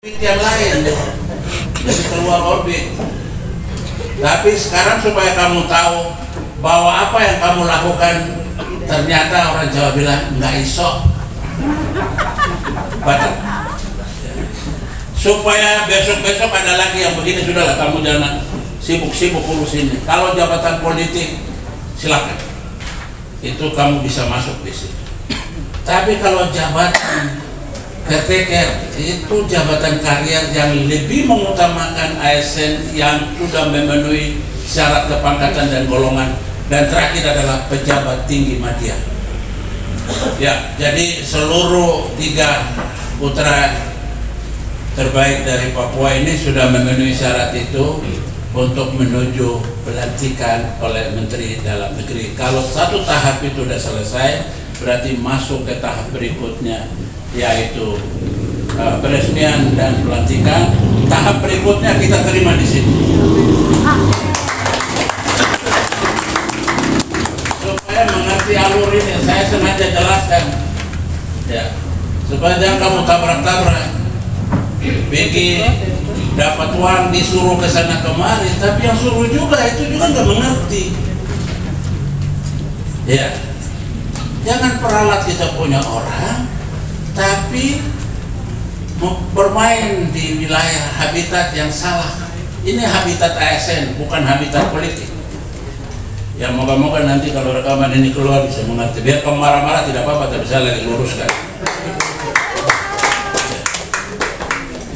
yang lain dari keluar orbit. Tapi sekarang supaya kamu tahu bahwa apa yang kamu lakukan, ternyata orang Jawa bilang nggak iso. Supaya besok-besok ada lagi yang begini, sudahlah kamu jangan sibuk-sibuk urus ini. Kalau jabatan politik silakan, itu kamu bisa masuk di situ. Tapi kalau jabatan caretaker itu jabatan karier yang lebih mengutamakan ASN yang sudah memenuhi syarat kepangkatan dan golongan, dan terakhir adalah pejabat tinggi media. Ya, jadi seluruh 3 putra terbaik dari Papua ini sudah memenuhi syarat itu untuk menuju pelantikan oleh Menteri Dalam Negeri. Kalau satu tahap itu sudah selesai, berarti masuk ke tahap berikutnya, yaitu peresmian dan pelantikan. Tahap berikutnya kita terima di sini. Supaya mengerti alur ini, saya sengaja jelaskan, ya, supaya jangan kamu tabrak-tabrak. Bikin dapat uang disuruh ke sana kemari, tapi yang suruh juga itu juga nggak mengerti. Ya, jangan peralat kita punya orang, tapi bermain di wilayah habitat yang salah. Ini habitat ASN, bukan habitat politik. Ya, moga-moga nanti kalau rekaman ini keluar bisa mengerti. Biar kamu marah-marah tidak apa-apa, tapi saya lagi luruskan.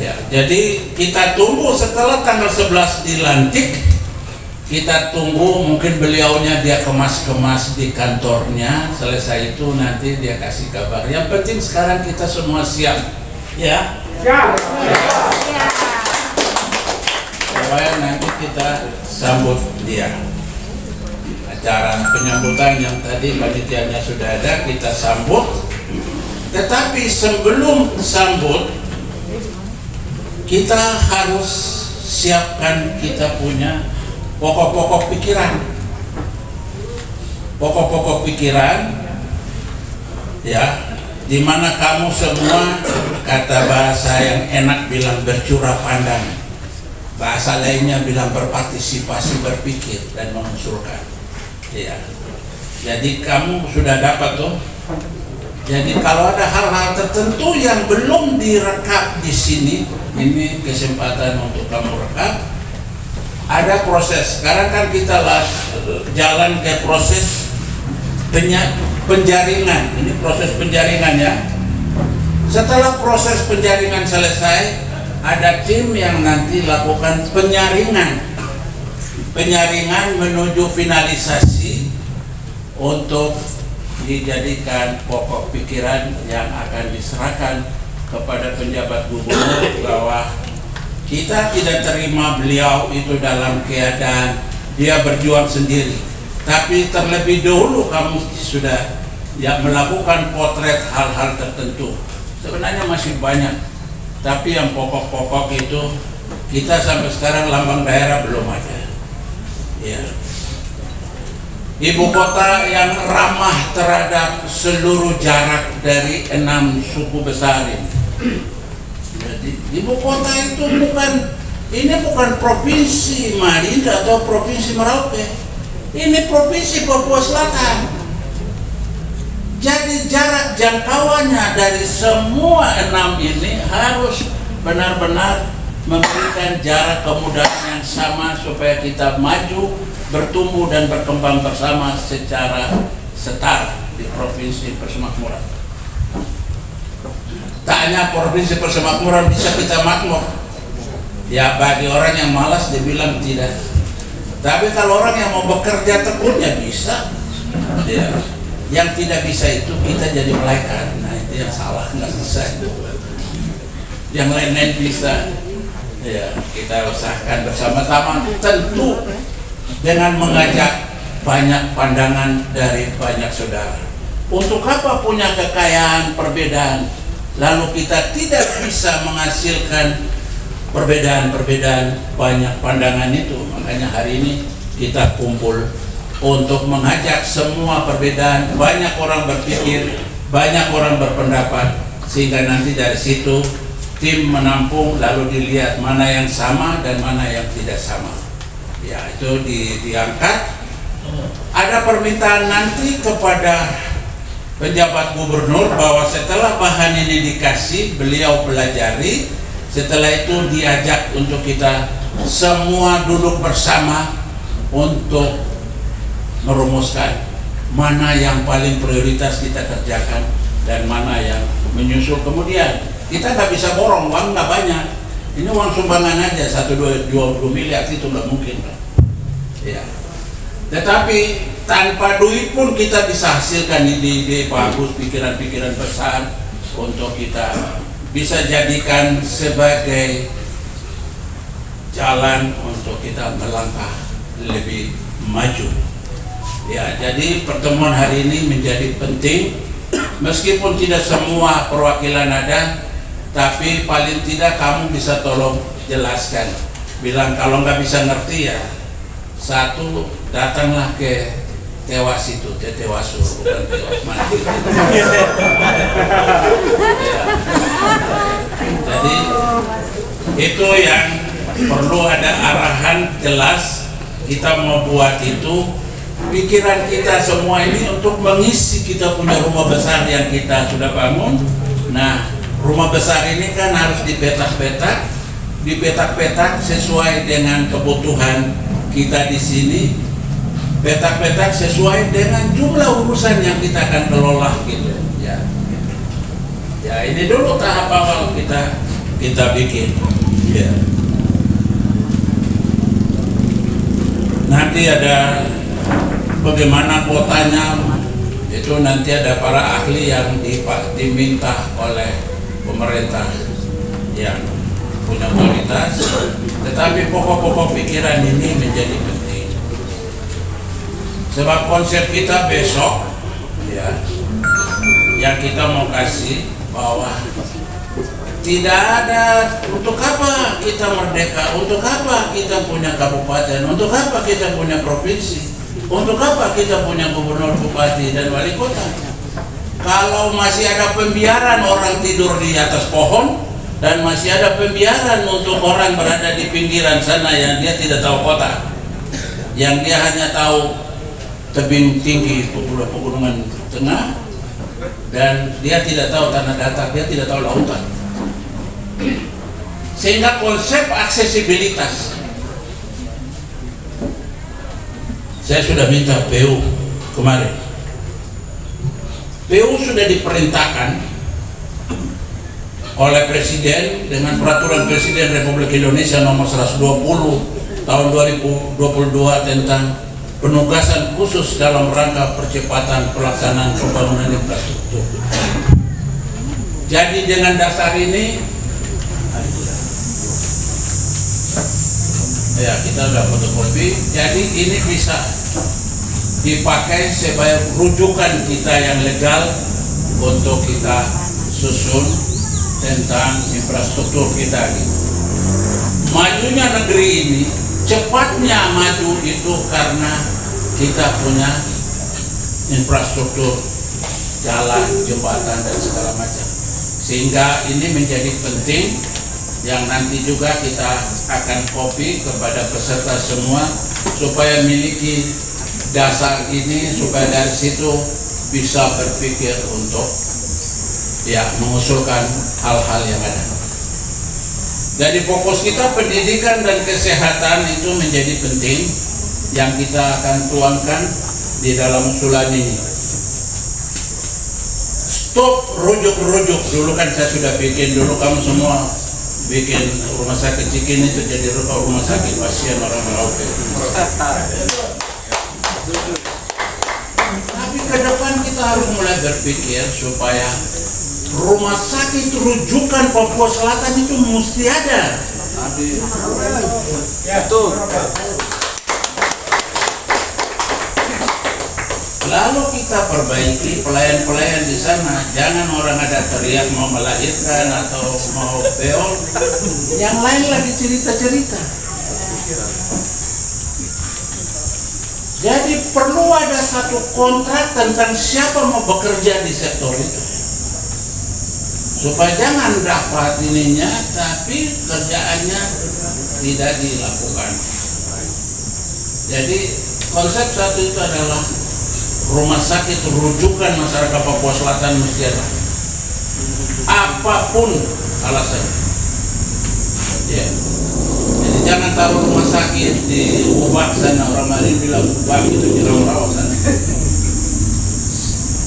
Ya, jadi kita tunggu setelah tanggal 11 dilantik. Kita tunggu, mungkin beliaunya dia kemas-kemas di kantornya. Selesai itu nanti dia kasih kabar. Yang penting sekarang kita semua siap, ya. Siap. Supaya nanti kita sambut dia. Acara penyambutan yang tadi panitianya sudah ada, kita sambut. Tetapi sebelum sambut, kita harus siapkan kita punya pokok-pokok pikiran. Pokok-pokok pikiran, ya, dimana kamu semua, kata bahasa yang enak bilang bercurah pandang, bahasa lainnya bilang berpartisipasi, berpikir dan mengusulkan. Ya, jadi kamu sudah dapat tuh. Jadi kalau ada hal-hal tertentu yang belum direkap di sini, ini kesempatan untuk kamu rekap. Ada proses. Sekarang kan kita jalan ke proses penjaringan. Ini proses penjaringan, ya. Setelah proses penjaringan selesai, ada tim yang nanti lakukan penyaringan. Penyaringan menuju finalisasi untuk dijadikan pokok pikiran yang akan diserahkan kepada penjabat gubernur, bahwa kita tidak terima beliau itu dalam keadaan dia berjuang sendiri, tapi terlebih dahulu kamu sudah melakukan potret hal-hal tertentu. Sebenarnya masih banyak, tapi yang pokok-pokok itu kita sampai sekarang lambang daerah belum ada, ya. Ibu kota yang ramah terhadap seluruh jarak dari 6 suku besar ini. Jadi ibu kota itu bukan provinsi Madinah atau provinsi Merauke. Ini provinsi Papua Selatan. Jadi jarak jangkauannya dari semua 6 ini harus benar-benar memberikan jarak kemudahan yang sama supaya kita maju, bertumbuh dan berkembang bersama secara setara di Provinsi Persemakmuran. Tak hanya Provinsi Persemakmuran bisa kita makmur, ya, bagi orang yang malas dibilang tidak. Tapi kalau orang yang mau bekerja tekun, ya bisa, ya. Yang tidak bisa itu kita jadi malaikat. Nah, itu yang salah, nggak bisa. Yang lain-lain bisa, ya. Kita usahakan bersama-sama, tentu dengan mengajak banyak pandangan dari banyak saudara. Untuk apa punya kekayaan perbedaan, lalu kita tidak bisa menghasilkan perbedaan-perbedaan banyak pandangan itu? Makanya hari ini kita kumpul untuk mengajak semua perbedaan, banyak orang berpikir, banyak orang berpendapat, sehingga nanti dari situ tim menampung lalu dilihat mana yang sama dan mana yang tidak sama. Ya, itu diangkat. Ada permintaan nanti kepada penjabat gubernur bahwa setelah bahan ini dikasih, beliau pelajari, setelah itu diajak untuk kita semua duduk bersama untuk merumuskan mana yang paling prioritas kita kerjakan dan mana yang menyusul kemudian. Kita nggak bisa borong, uang nggak banyak. Ini uang sumbangan aja, 1-2 miliar itu nggak mungkin, Pak. Ya. Tetapi tanpa duit pun kita bisa hasilkan ide-ide bagus, pikiran-pikiran besar untuk kita bisa jadikan sebagai jalan untuk kita melangkah lebih maju. Ya, jadi pertemuan hari ini menjadi penting, meskipun tidak semua perwakilan ada, tapi paling tidak kamu bisa tolong jelaskan. Bilang kalau nggak bisa ngerti ya, satu datanglah ke Tewas itu, Tetewasur, bukan Tewas mati. Ya. Jadi itu yang perlu ada arahan jelas. Kita mau buat itu, pikiran kita semua ini untuk mengisi kita punya rumah besar yang kita sudah bangun. Nah, rumah besar ini kan harus dipetak-petak sesuai dengan kebutuhan kita di sini, petak-petak sesuai dengan jumlah urusan yang kita akan kelola gitu. Ya, ya ini dulu tahap awal kita bikin. Ya. Nanti ada bagaimana kotanya, itu nanti ada para ahli yang diminta oleh pemerintah yang punya otoritas, tetapi pokok-pokok pikiran ini menjadi penting. Sebab konsep kita besok, ya, yang kita mau kasih bahwa tidak ada untuk apa kita merdeka, untuk apa kita punya kabupaten, untuk apa kita punya provinsi, untuk apa kita punya gubernur, bupati, dan wali kota. Kalau masih ada pembiaran orang tidur di atas pohon, dan masih ada pembiaran untuk orang berada di pinggiran sana yang dia tidak tahu kota, yang dia hanya tahu tebing tinggi pegunungan tengah, dan dia tidak tahu tanah datar, dia tidak tahu lautan. Sehingga konsep aksesibilitas, saya sudah minta PU kemarin, PU sudah diperintahkan oleh Presiden dengan Peraturan Presiden Republik Indonesia nomor 120 tahun 2022 tentang penugasan khusus dalam rangka percepatan pelaksanaan pembangunan infrastruktur. Jadi dengan dasar ini, ya kita sudah fotokopi, jadi ini bisa dipakai sebagai rujukan kita yang legal untuk kita susun tentang infrastruktur kita gitu. Majunya negeri ini, cepatnya maju itu karena kita punya infrastruktur jalan, jembatan, dan segala macam. Sehingga ini menjadi penting yang nanti juga kita akan copy kepada peserta semua supaya memiliki dasar ini, supaya dari situ bisa berpikir untuk ya mengusulkan hal-hal yang ada. Jadi fokus kita pendidikan dan kesehatan itu menjadi penting yang kita akan tuangkan di dalam usulan ini. Stop rujuk-rujuk. Dulu kan saya sudah bikin, dulu kamu semua bikin rumah sakit Cikini itu jadi rumah sakit pasien orang Merauke. Tapi ke depan kita harus mulai berpikir supaya rumah sakit rujukan Papua Selatan itu mesti ada. Betul. Lalu kita perbaiki pelayan-pelayan di sana. Jangan orang ada teriak mau melahirkan atau mau beol, yang lain lagi cerita-cerita. Jadi perlu ada satu kontrak tentang siapa mau bekerja di sektor itu. supaya jangan dapat ininya tapi kerjaannya tidak dilakukan. Jadi konsep satu itu adalah rumah sakit rujukan masyarakat Papua Selatan mesti ada, apapun alasan. Ya. Jadi jangan taruh rumah sakit di Ubak sana, orang Mali bilang Ubak itu di rawa-rawa sana.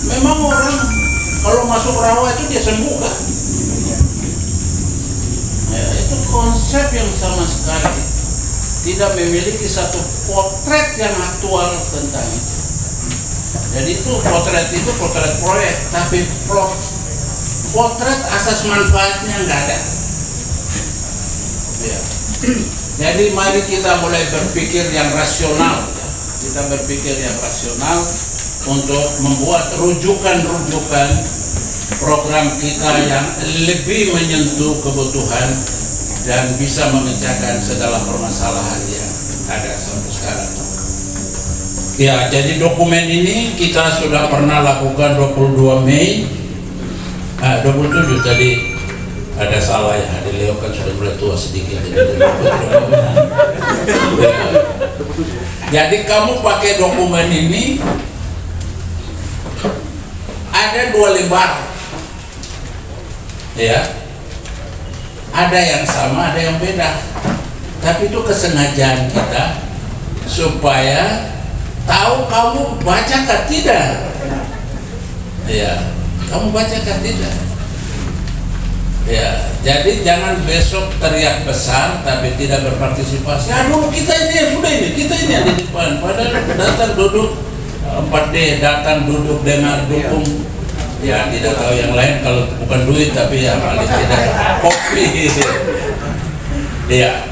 Memang orang kalau masuk rawa itu dia sembuh kan? Ya, itu konsep yang sama sekali tidak memiliki satu potret yang aktual tentang itu. Jadi itu potret proyek, tapi potret asas manfaatnya nggak ada. Ya. Jadi mari kita mulai berpikir yang rasional, ya. Kita berpikir yang rasional untuk membuat rujukan-rujukan program kita yang lebih menyentuh kebutuhan dan bisa memecahkan segala permasalahan yang ada sampai sekarang. Ya, jadi dokumen ini kita sudah pernah lakukan 22 Mei, 27 tadi. Ada salah ya, Ade Leo kan sudah mulai tua sedikit. Jadi kamu pakai dokumen ini ada 2 lembar, ya. Ada yang sama, ada yang beda. Tapi itu kesengajaan kita supaya tahu kamu baca kan tidak, ya. Kamu baca kan tidak. Ya, jadi jangan besok teriak besar tapi tidak berpartisipasi. Aduh, kita ini yang sudah ini, kita ini yang di depan. Padahal datang duduk 4D, datang duduk dengar dukung. Ya, tidak tahu yang lain kalau bukan duit tapi ya paling tidak kopi. Ya,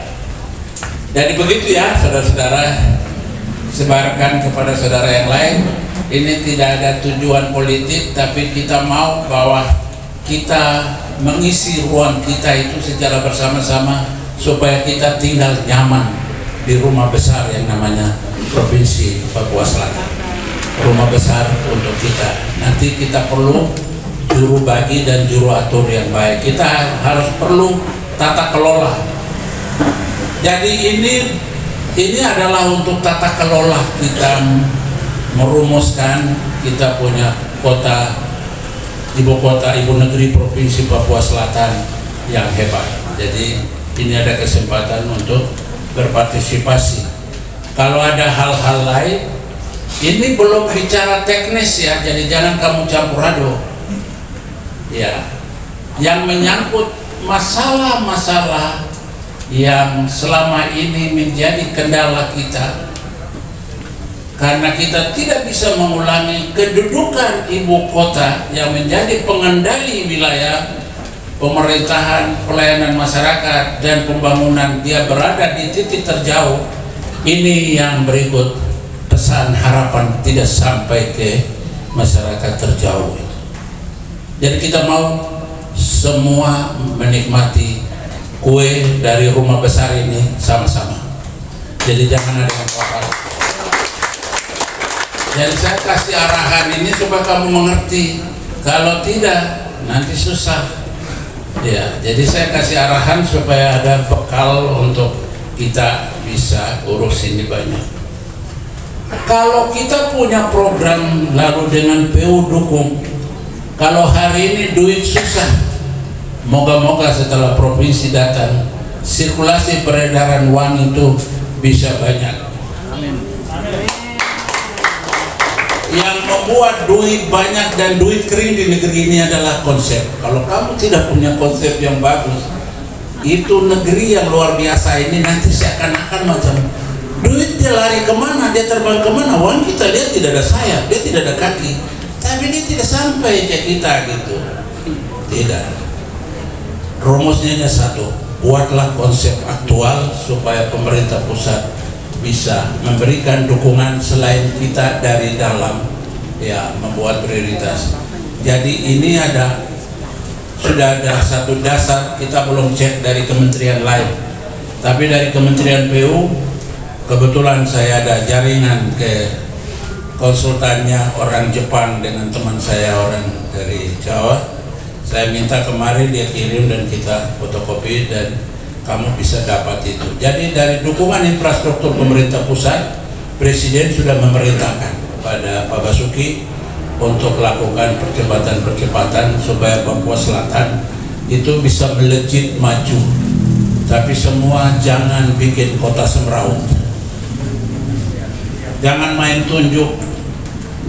jadi begitu ya, saudara-saudara. Sebarkan kepada saudara yang lain. Ini tidak ada tujuan politik, tapi kita mau bahwa kita mengisi ruang kita itu secara bersama-sama supaya kita tinggal nyaman di rumah besar yang namanya Provinsi Papua Selatan. Rumah besar untuk kita. Nanti kita perlu juru bagi dan juru atur yang baik. Kita harus perlu tata kelola. Jadi ini adalah untuk tata kelola kita merumuskan kita punya ibu kota, ibu negeri Provinsi Papua Selatan yang hebat. Jadi ini ada kesempatan untuk berpartisipasi. Kalau ada hal-hal lain, ini belum bicara teknis ya, jadi jangan kamu campur aduk. Ya, yang menyangkut masalah-masalah yang selama ini menjadi kendala kita. Karena kita tidak bisa mengulangi kedudukan ibu kota yang menjadi pengendali wilayah pemerintahan, pelayanan masyarakat dan pembangunan, dia berada di titik terjauh. Ini yang berikut pesan harapan tidak sampai ke masyarakat terjauh. Jadi kita mau semua menikmati kue dari rumah besar ini sama-sama. Jadi jangan ada yang khawatir. Jadi saya kasih arahan ini supaya kamu mengerti. Kalau tidak, nanti susah. Ya, jadi saya kasih arahan supaya ada bekal untuk kita bisa urus ini banyak. Kalau kita punya program lalu dengan PU dukung, kalau hari ini duit susah, moga-moga setelah provinsi datang, sirkulasi peredaran uang itu bisa banyak. Amin. Yang membuat duit banyak dan duit kering di negeri ini adalah konsep. Kalau kamu tidak punya konsep yang bagus, itu negeri yang luar biasa ini nanti seakan-akan macam duit dia lari kemana, dia terbang kemana. Uang kita lihat tidak ada sayap, dia tidak ada kaki, tapi dia tidak sampai ke kita gitu. Tidak. Rumusnya hanya satu, buatlah konsep aktual supaya pemerintah pusat bisa memberikan dukungan selain kita dari dalam, ya, membuat prioritas. Jadi ini sudah ada satu dasar, kita belum cek dari kementerian lain, tapi dari Kementerian PU kebetulan saya ada jaringan ke konsultannya orang Jepang dengan teman saya orang dari Jawa. Saya minta kemarin dia kirim dan kita fotokopi dan kamu bisa dapat itu. Jadi dari dukungan infrastruktur pemerintah pusat, Presiden sudah memerintahkan kepada Pak Basuki untuk melakukan percepatan-percepatan supaya Papua Selatan itu bisa melejit maju. Tapi semua jangan bikin kota semeraut. Jangan main tunjuk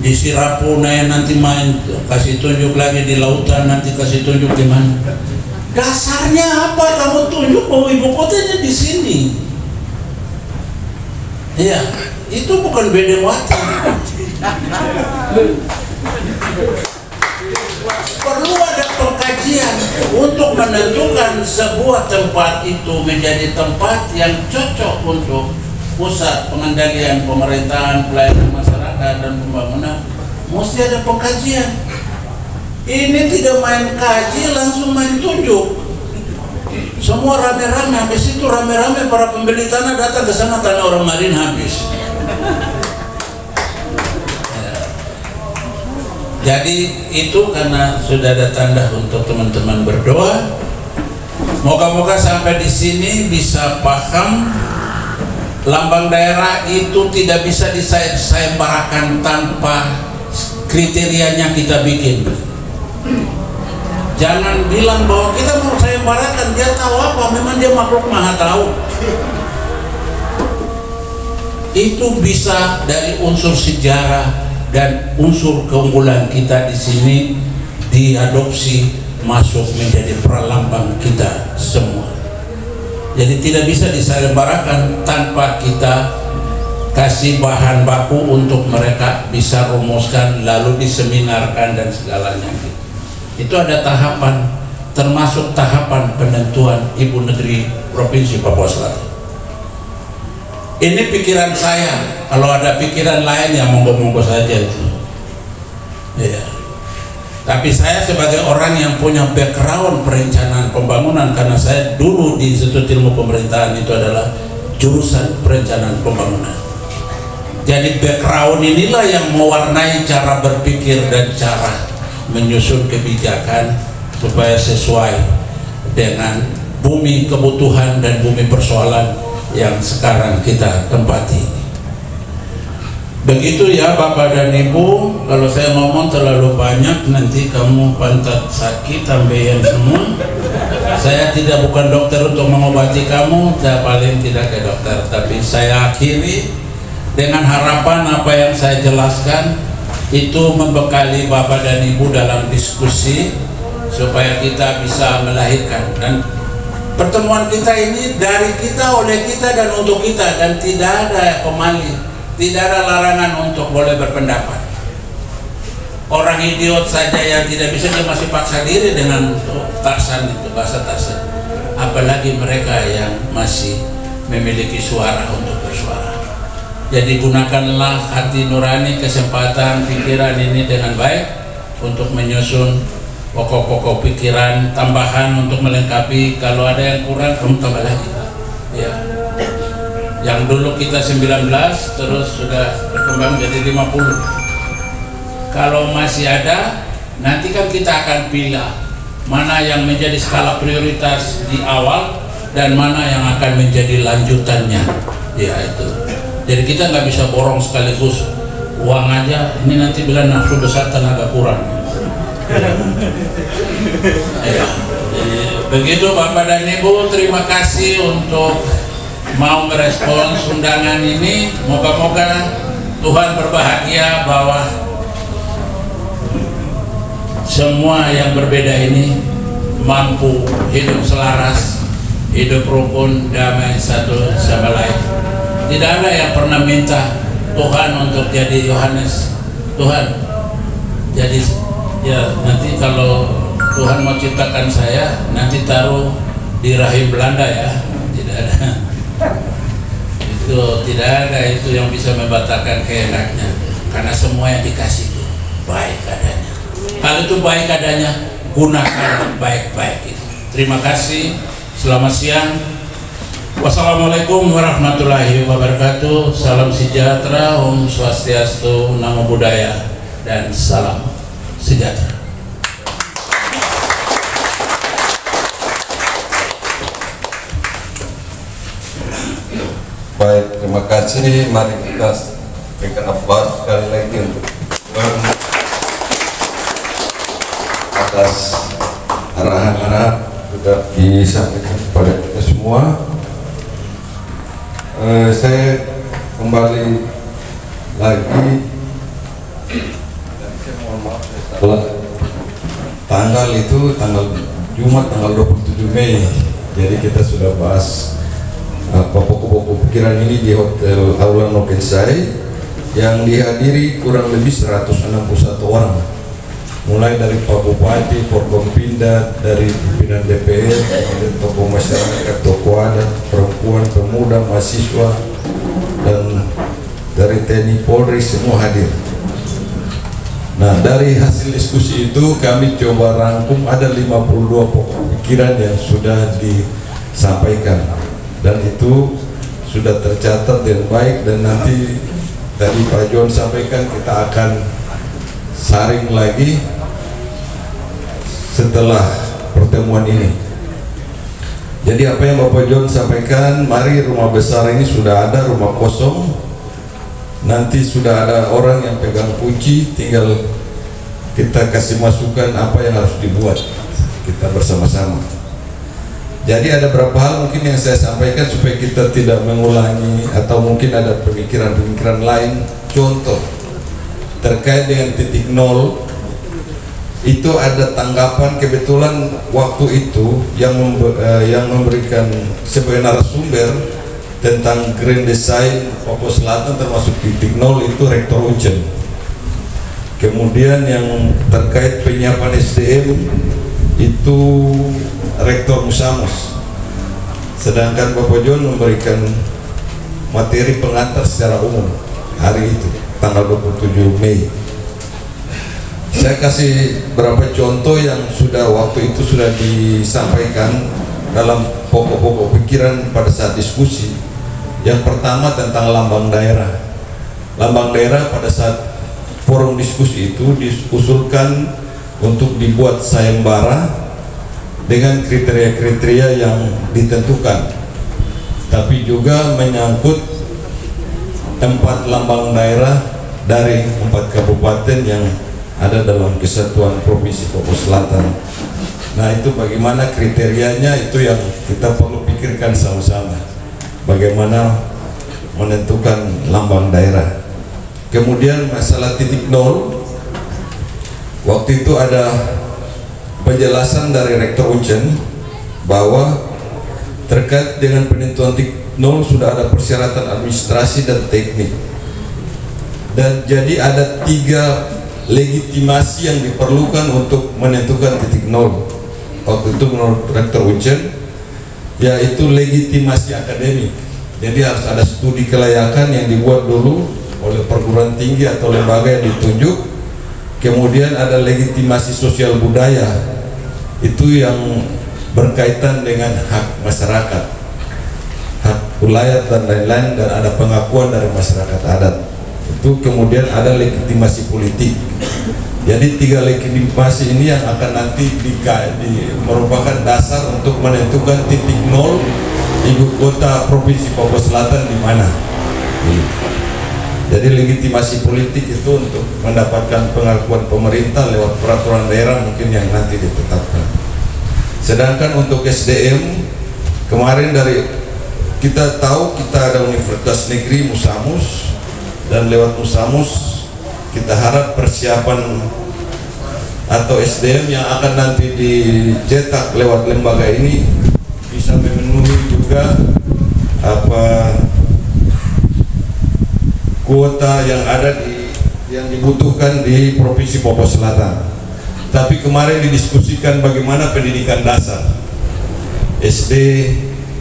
di Sirapuna, nanti main kasih tunjuk lagi di lautan, nanti kasih tunjuk di mana. Dasarnya apa kamu tunjuk bahwa ibu kotanya di sini? Iya, itu bukan Bedewati. Perlu ada pengkajian untuk menentukan sebuah tempat itu menjadi tempat yang cocok untuk pusat pengendalian pemerintahan, pelayanan masyarakat dan pembangunan. Mesti ada pengkajian. Ini tidak main kaji langsung main tunjuk. Semua rame-rame, habis itu rame-rame para pembeli tanah datang ke sana, tanah orang Marin habis. Jadi itu karena sudah ada tanda untuk teman-teman berdoa. Moga-moga sampai di sini bisa paham lambang daerah itu tidak bisa disayembarakan tanpa kriterianya kita bikin. Jangan bilang bahwa kita mau sayembarakan, dia tahu apa? Memang dia makhluk maha tahu. Itu bisa dari unsur sejarah dan unsur keunggulan kita di sini diadopsi masuk menjadi pralambang kita semua. Jadi tidak bisa disayembarakan tanpa kita kasih bahan baku untuk mereka bisa rumuskan lalu diseminarkan dan segalanya. Itu ada tahapan, termasuk tahapan penentuan Ibu Negeri Provinsi Papua Selatan. Ini pikiran saya. Kalau ada pikiran lain ya monggo-monggo saja itu. Ya. Tapi saya sebagai orang yang punya background perencanaan pembangunan, karena saya dulu di Institut Ilmu Pemerintahan itu adalah jurusan perencanaan pembangunan. Jadi background inilah yang mewarnai cara berpikir dan cara menyusun kebijakan supaya sesuai dengan bumi kebutuhan dan bumi persoalan yang sekarang kita tempati. Begitu ya Bapak dan Ibu, kalau saya ngomong terlalu banyak nanti kamu pantat sakit tambahan semua. Saya tidak bukan dokter untuk mengobati kamu, saya paling tidak ke dokter, tapi saya akhiri dengan harapan apa yang saya jelaskan itu membekali Bapak dan Ibu dalam diskusi supaya kita bisa melahirkan. Dan pertemuan kita ini dari kita, oleh kita, dan untuk kita, dan tidak ada pemali. Tidak ada larangan untuk boleh berpendapat. Orang idiot saja yang tidak bisa, dia masih paksa diri dengan Tarsan itu, bahasa Tarsan. Apalagi mereka yang masih memiliki suara untuk bersuara. Jadi gunakanlah hati nurani, kesempatan, pikiran ini dengan baik untuk menyusun pokok-pokok pikiran tambahan untuk melengkapi. Kalau ada yang kurang, kamu tambah lagi. Ya. Yang dulu kita 19 terus sudah berkembang jadi 50. Kalau masih ada, nanti kan kita akan pilih mana yang menjadi skala prioritas di awal dan mana yang akan menjadi lanjutannya. Ya itu. Jadi kita nggak bisa borong sekaligus uang aja. Ini nanti bila nafsu besar tenaga kurang. Ya. Jadi, begitu Bapak dan Ibu, terima kasih untuk mau merespons undangan ini. Moga-moga Tuhan berbahagia bahwa semua yang berbeda ini mampu hidup selaras, hidup rukun, damai satu sama lain. Tidak ada yang pernah minta Tuhan untuk jadi Yohanes. Tuhan jadi ya, nanti kalau Tuhan mau ciptakan saya, nanti taruh di rahim Belanda ya. Tidak ada. Itu tidak ada itu yang bisa membatalkan keenaknya, karena semua yang dikasih itu baik adanya. Kalau itu baik adanya, gunakan baik-baik itu. Terima kasih, selamat siang. Wassalamualaikum warahmatullahi wabarakatuh. Salam sejahtera, Om Swastiastu, Namo Buddhaya, dan salam sejahtera. Baik, terima kasih. Mari kita berikan aplaus sekali lagi untuk Tuhan atas arahan-arahan sudah disampaikan kepada kita semua. Saya kembali lagi. Saya mohon maaf, setelah tanggal itu tanggal Jumat tanggal 27 Mei. Jadi kita sudah bahas pokok-pokok pikiran ini di Hotel Aula Nokensai yang dihadiri kurang lebih 161 orang, mulai dari Pak Bupati, Forkompinda, dari pimpinan DPR, kemudian tokoh masyarakat, tokoh adat, perempuan, pemuda, mahasiswa, dan dari TNI Polri, semua hadir. Nah, dari hasil diskusi itu kami coba rangkum ada 52 pokok pikiran yang sudah disampaikan, dan itu sudah tercatat dengan baik, dan nanti tadi Pak John sampaikan kita akan saring lagi setelah pertemuan ini. Jadi apa yang Bapak John sampaikan, mari rumah besar ini sudah ada, rumah kosong, nanti sudah ada orang yang pegang kunci, tinggal kita kasih masukan apa yang harus dibuat, kita bersama-sama. Jadi ada beberapa hal mungkin yang saya sampaikan supaya kita tidak mengulangi, atau mungkin ada pemikiran-pemikiran lain. Contoh terkait dengan titik nol, itu ada tanggapan, kebetulan waktu itu yang memberikan sebagai narasumber tentang Grand Design Papua Selatan termasuk titik nol itu Rektor Uncen. Kemudian yang terkait penyiapan SDM itu Rektor Musamus, sedangkan Bapak John memberikan materi pengantar secara umum hari itu tanggal 27 Mei. Saya kasih beberapa contoh yang sudah waktu itu sudah disampaikan dalam pokok-pokok pikiran pada saat diskusi. Yang pertama tentang lambang daerah. Lambang daerah pada saat forum diskusi itu diusulkan untuk dibuat sayembara dengan kriteria-kriteria yang ditentukan, tapi juga menyangkut 4 lambang daerah dari 4 kabupaten yang ada dalam Kesatuan Provinsi Papua Selatan. Nah, itu bagaimana kriterianya, itu yang kita perlu pikirkan sama-sama, bagaimana menentukan lambang daerah. Kemudian masalah titik nol, waktu itu ada penjelasan dari Rektor Uncen bahwa terkait dengan penentuan titik nol sudah ada persyaratan administrasi dan teknik, dan jadi ada 3 legitimasi yang diperlukan untuk menentukan titik nol. Waktu itu menurut Rektor Uncen, yaitu legitimasi akademik. Jadi harus ada studi kelayakan yang dibuat dulu oleh perguruan tinggi atau lembaga yang ditunjuk. Kemudian ada legitimasi sosial budaya, itu yang berkaitan dengan hak masyarakat, hak wilayah dan lain-lain, dan ada pengakuan dari masyarakat adat. Itu kemudian ada legitimasi politik. Jadi 3 legitimasi ini yang akan nanti merupakan dasar untuk menentukan titik nol ibu kota Provinsi Papua Selatan di mana. Jadi legitimasi politik itu untuk mendapatkan pengakuan pemerintah lewat peraturan daerah mungkin yang nanti ditetapkan. Sedangkan untuk SDM, kemarin dari kita tahu kita ada Universitas Negeri Musamus, dan lewat Musamus kita harap persiapan atau SDM yang akan nanti dicetak lewat lembaga ini bisa memenuhi juga kuota yang ada yang dibutuhkan di Provinsi Papua Selatan. Tapi kemarin didiskusikan bagaimana pendidikan dasar SD,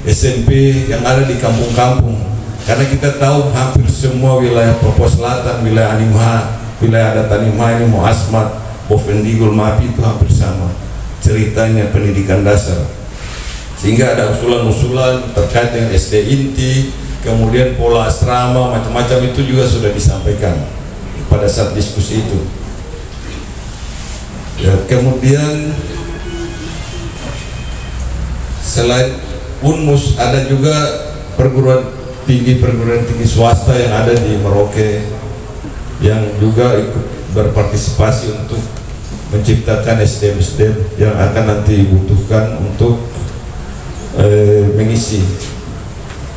SMP yang ada di kampung-kampung, karena kita tahu hampir semua wilayah Papua Selatan, wilayah Animha, wilayah adat Animha ini mau Asmat, Bovendigul, Mapi, itu hampir sama ceritanya pendidikan dasar. Sehingga ada usulan-usulan terkait dengan SD inti, kemudian pola asrama, macam-macam itu juga sudah disampaikan pada saat diskusi itu. Ya, kemudian selain UNMUS ada juga perguruan perguruan tinggi swasta yang ada di Merauke yang juga ikut berpartisipasi untuk menciptakan SDM-SDM yang akan nanti dibutuhkan untuk mengisi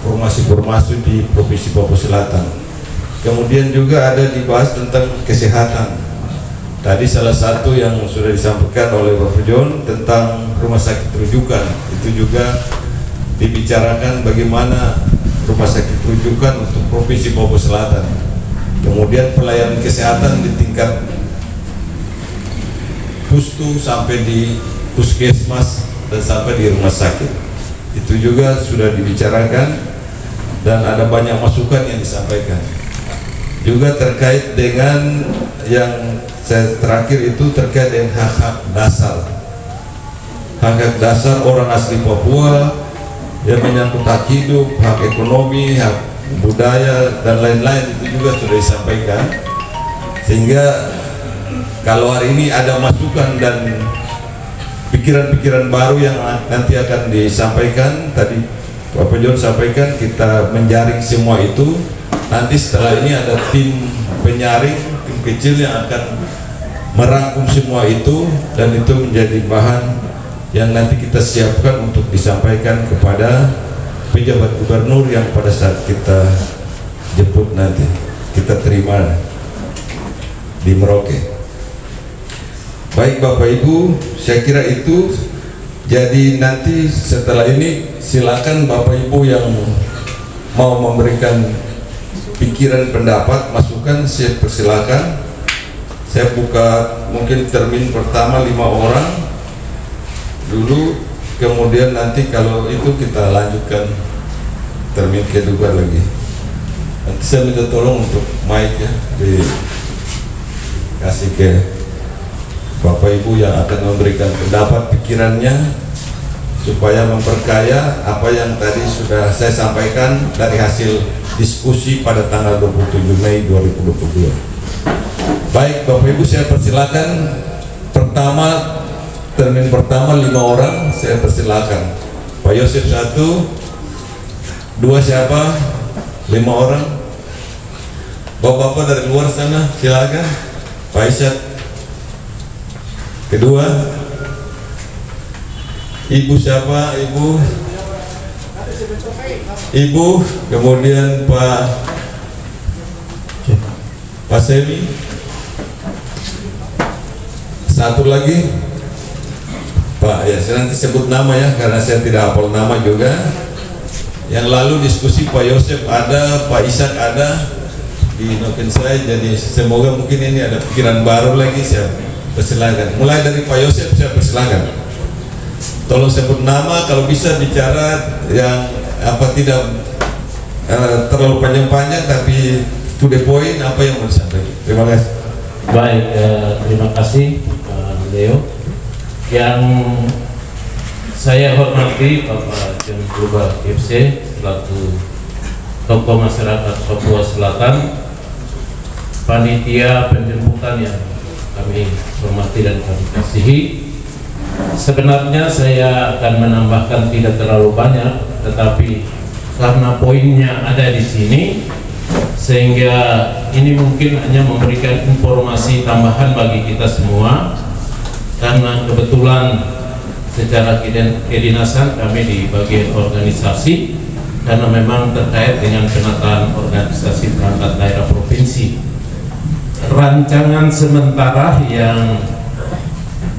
formasi-formasi di Provinsi Papua Selatan. Kemudian juga ada dibahas tentang kesehatan. Tadi salah satu yang sudah disampaikan oleh Bapak John tentang rumah sakit rujukan, itu juga dibicarakan bagaimana rumah sakit rujukan untuk Provinsi Papua Selatan. Kemudian pelayanan kesehatan di tingkat pustu sampai di puskesmas dan sampai di rumah sakit. Itu juga sudah dibicarakan dan ada banyak masukan yang disampaikan. Juga terkait dengan yang saya terakhir itu terkait dengan hak-hak dasar. Hak-hak dasar orang asli Papua yang menyangkut hak hidup, hak ekonomi, hak budaya dan lain-lain itu juga sudah disampaikan. Sehingga kalau hari ini ada masukan dan pikiran-pikiran baru yang nanti akan disampaikan, tadi Bapak John sampaikan kita menjaring semua itu. Nanti setelah ini ada tim penyaring, tim kecil yang akan merangkum semua itu dan itu menjadi bahan yang nanti kita siapkan untuk disampaikan kepada pejabat gubernur yang pada saat kita jemput nanti kita terima di Merauke. Baik Bapak Ibu, saya kira itu. Jadi nanti setelah ini silakan Bapak Ibu yang mau memberikan pikiran, pendapat, masukan, saya persilakan. Saya buka mungkin termin pertama 5 orang dulu, kemudian nanti kalau itu kita lanjutkan termin kedua lagi. Nanti saya minta tolong untuk mic ya dikasih ke Bapak Ibu yang akan memberikan pendapat pikirannya supaya memperkaya apa yang tadi sudah saya sampaikan dari hasil diskusi pada tanggal 27 Mei 2022. Baik Bapak Ibu, saya persilakan. Pertama, termin pertama 5 orang, saya persilakan. Pak Yosef 1, 2 siapa? 5 orang. Bapak-bapak dari luar sana silakan. Pak Isyad. Kedua, Ibu siapa? Ibu, kemudian Pak Semi. Satu lagi, Pak, ya saya nanti sebut nama ya karena saya tidak hafal nama juga. Yang lalu diskusi Pak Yosef ada, Pak Ishak ada di noken saya, jadi semoga mungkin ini ada pikiran baru lagi. Saya persilakan. Mulai dari Pak Yosef, saya persilakan. Tolong sebut nama, kalau bisa bicara yang tidak terlalu panjang-panjang tapi to the point apa yang mau disampaikan. Terima kasih. Baik, terima kasih Leo. Yang saya hormati Bapak John Purba FC selaku tokoh masyarakat Papua Selatan, panitia penjemputan yang kami hormati dan kami kasihi. Sebenarnya saya akan menambahkan tidak terlalu banyak, tetapi karena poinnya ada di sini, sehingga ini mungkin hanya memberikan informasi tambahan bagi kita semua. Karena kebetulan secara kedinasan kami di bagian organisasi, karena memang terkait dengan penataan organisasi perangkat daerah provinsi. Rancangan sementara yang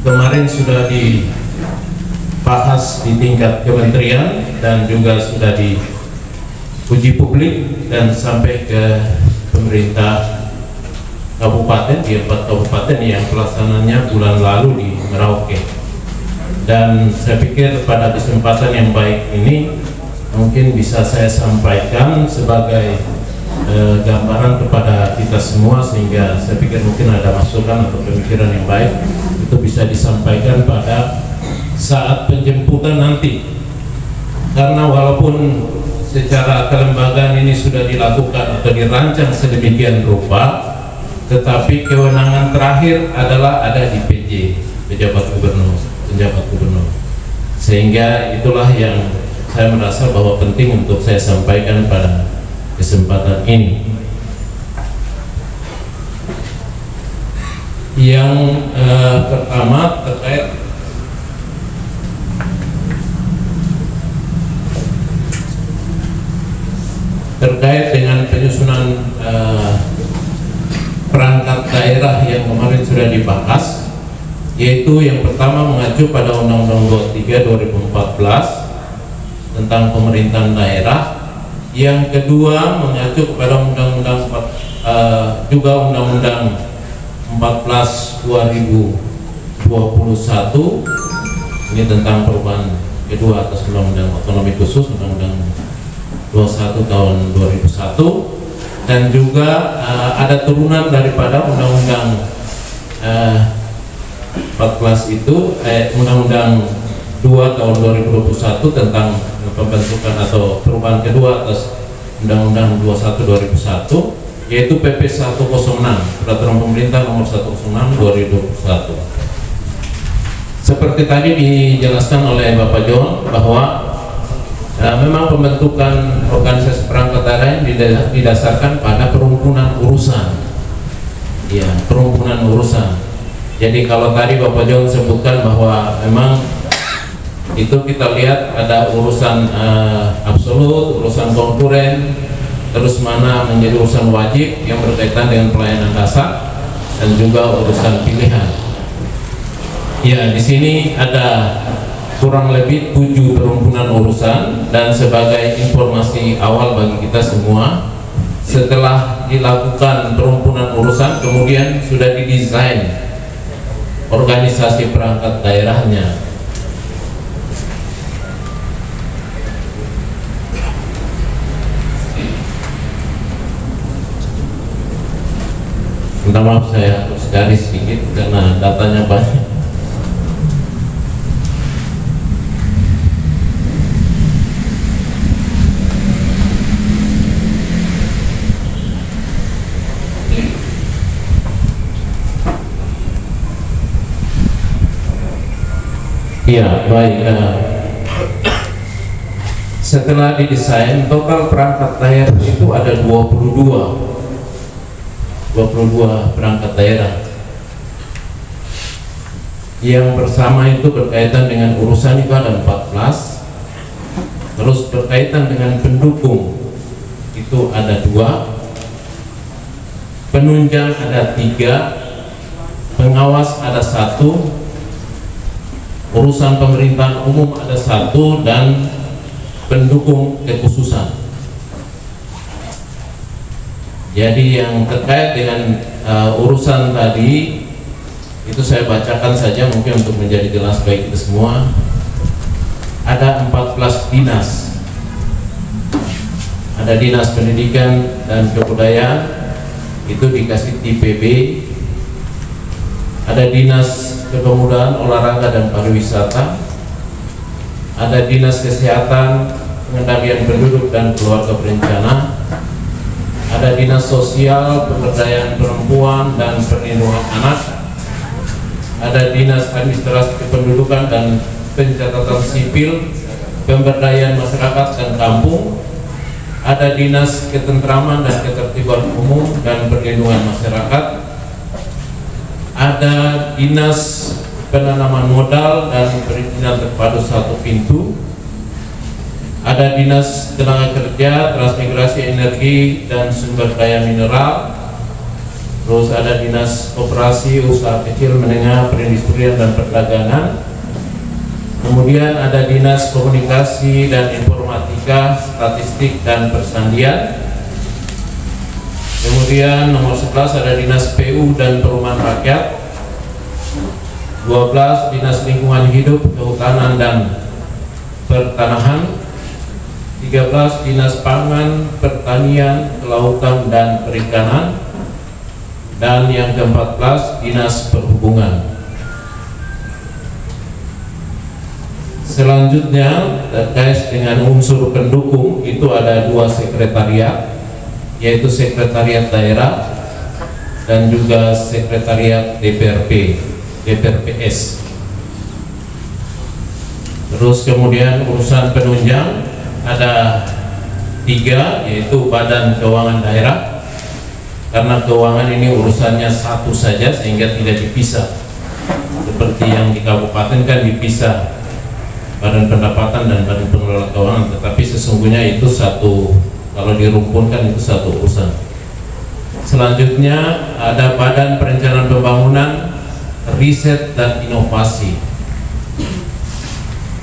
kemarin sudah dibahas di tingkat kementerian dan juga sudah diuji publik dan sampai ke pemerintah kabupaten di 4 kabupaten yang pelaksananya bulan lalu di Merauke. Dan saya pikir pada kesempatan yang baik ini mungkin bisa saya sampaikan sebagai gambaran kepada kita semua, sehingga saya pikir mungkin ada masukan atau pemikiran yang baik itu bisa disampaikan pada saat penjemputan nanti. Karena walaupun secara kelembagaan ini sudah dilakukan atau dirancang sedemikian rupa, tetapi kewenangan terakhir adalah ada di PJ, penjabat gubernur. Sehingga itulah yang saya merasa bahwa penting untuk saya sampaikan pada kesempatan ini. Yang pertama terkait dengan penyusunan perangkat daerah yang kemarin sudah dibahas, yaitu yang pertama mengacu pada Undang-Undang 23 2014 tentang pemerintahan daerah, yang kedua mengacu kepada Undang-Undang 14 2021, ini tentang perubahan kedua atas Undang-Undang Otonomi Khusus Undang-Undang 21 tahun 2001, dan juga ada turunan daripada Undang-Undang 14 itu Undang-Undang 2 tahun 2021 tentang pembentukan atau perubahan kedua atas Undang-Undang 21 2001, yaitu PP 106 Peraturan Pemerintah Nomor 106 2021. Seperti tadi dijelaskan oleh Bapak John bahwa memang pembentukan organisasi perangkat daerah didasarkan pada perumpunan urusan. Ya, perumpunan urusan. Jadi kalau tadi Bapak John sebutkan bahwa memang itu kita lihat ada urusan absolut, urusan konkuren, terus mana menjadi urusan wajib yang berkaitan dengan pelayanan dasar, dan juga urusan pilihan. Ya, di sini ada kurang lebih 7 perumpunan urusan, dan sebagai informasi awal bagi kita semua, setelah dilakukan perumpunan urusan kemudian sudah didesain organisasi perangkat daerahnya. Minta maaf saya harus garis sedikit karena datanya banyak. Ya, baik. Setelah didesain, total perangkat daerah itu ada 22 perangkat daerah. Yang bersama itu berkaitan dengan urusan itu ada 14. Terus berkaitan dengan pendukung itu ada 2, penunjang ada 3, pengawas ada 1, urusan pemerintahan umum ada 1, dan pendukung kekhususan. Jadi yang terkait dengan urusan tadi itu saya bacakan saja mungkin untuk menjadi jelas bagi kita semua. Ada 14 dinas. Ada Dinas Pendidikan dan Kebudayaan, itu dikasih TPB. Ada Dinas Kepemudaan, Olahraga dan Pariwisata. Ada Dinas Kesehatan, Pengendalian Penduduk dan Keluarga Berencana. Ada Dinas Sosial, Pemberdayaan Perempuan dan Perlindungan Anak. Ada Dinas Administrasi Kependudukan dan Pencatatan Sipil, Pemberdayaan Masyarakat dan Kampung. Ada Dinas Ketentraman dan Ketertiban Umum dan Perlindungan Masyarakat. Ada Dinas Penanaman Modal dan Perizinan Terpadu 1 Pintu. Ada Dinas Tenaga Kerja, Transmigrasi, Energi dan Sumber Daya Mineral. Terus ada Dinas Koperasi, Usaha Kecil Menengah, Perindustrian dan Perdagangan. Kemudian ada Dinas Komunikasi dan Informatika, Statistik dan Persandian. Kemudian nomor 11 ada Dinas PU dan Perumahan Rakyat. 12 Dinas Lingkungan Hidup, Kehutanan dan Pertanahan. 13 Dinas Pangan, Pertanian, Kelautan dan Perikanan. Dan yang ke-14 Dinas Perhubungan. Selanjutnya terkait dengan unsur pendukung itu ada 2 sekretariat, yaitu Sekretariat Daerah dan juga Sekretariat DPRPS. Terus kemudian urusan penunjang ada tiga, yaitu Badan Keuangan Daerah, karena keuangan ini urusannya satu saja sehingga tidak dipisah seperti yang di kabupaten kan dipisah Badan Pendapatan dan Badan Pengelola Keuangan, tetapi sesungguhnya itu satu, kalau dirumpunkan itu satu urusan. Selanjutnya ada Badan Perencanaan Pembangunan, Riset dan Inovasi.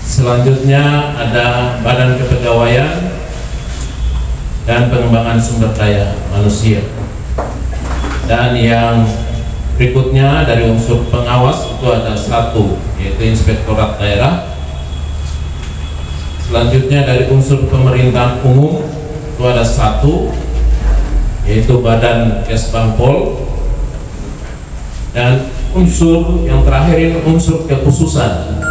Selanjutnya ada Badan Kepegawaian dan Pengembangan Sumber Daya Manusia. Dan yang berikutnya dari unsur pengawas itu ada satu, yaitu Inspektorat Daerah. Selanjutnya dari unsur pemerintahan umum itu ada satu, yaitu Badan Kesbangpol. Dan unsur yang terakhir ini unsur kekhususan,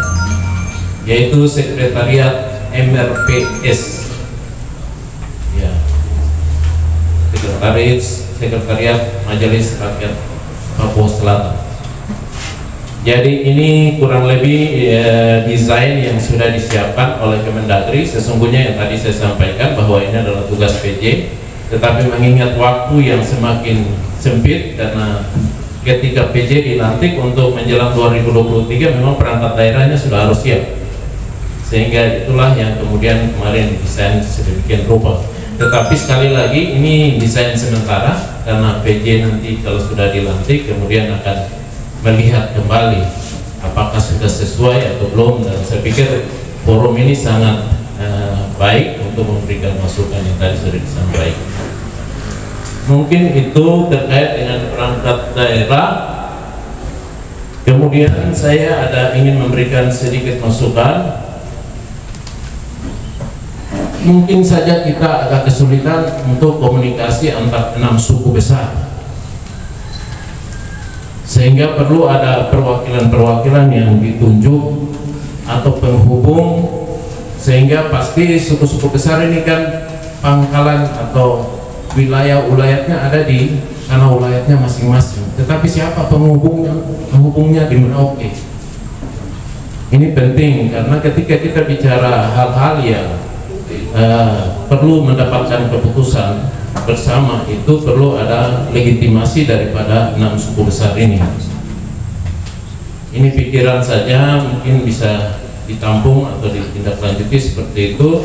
yaitu Sekretariat MRPS, ya, Sekretariat Majelis Rakyat Papua Selatan. Jadi ini kurang lebih desain yang sudah disiapkan oleh Kemendagri. Sesungguhnya yang tadi saya sampaikan bahwa ini adalah tugas PJ, tetapi mengingat waktu yang semakin sempit karena ketika PJ dilantik untuk menjelang 2023 memang perangkat daerahnya sudah harus siap, sehingga itulah yang kemudian kemarin desain sedemikian rupa. Tetapi sekali lagi ini desain sementara karena PJ nanti kalau sudah dilantik kemudian akan melihat kembali apakah sudah sesuai atau belum, dan saya pikir forum ini sangat baik untuk memberikan masukan yang tadi sudah disampaikan. Mungkin itu terkait dengan perangkat daerah. Kemudian saya ingin memberikan sedikit masukan. Mungkin saja kita agak kesulitan untuk komunikasi antar 6 suku besar, sehingga perlu ada perwakilan-perwakilan yang ditunjuk atau penghubung, sehingga pasti suku-suku besar ini kan pangkalan atau wilayahnya ada di karena wilayahnya masing-masing, tetapi siapa penghubungnya di Merauke. Ini penting karena ketika kita bicara hal-hal yang perlu mendapatkan keputusan bersama, itu perlu ada legitimasi daripada 6 suku besar ini. Ini pikiran saja, mungkin bisa ditampung atau ditindaklanjuti seperti itu.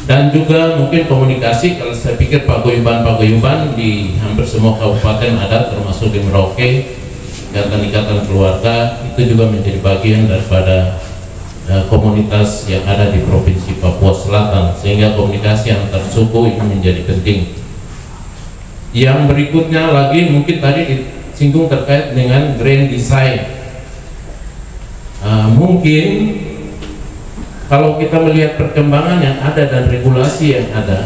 Dan juga mungkin komunikasi, kalau saya pikir paguyuban di hampir semua kabupaten ada, termasuk di Merauke, ikatan-ikatan keluarga itu juga menjadi bagian daripada komunitas yang ada di Provinsi Papua Selatan, sehingga komunikasi antar suku ini menjadi penting. Yang berikutnya lagi mungkin tadi disinggung terkait dengan grand design. Mungkin kalau kita melihat perkembangan yang ada dan regulasi yang ada,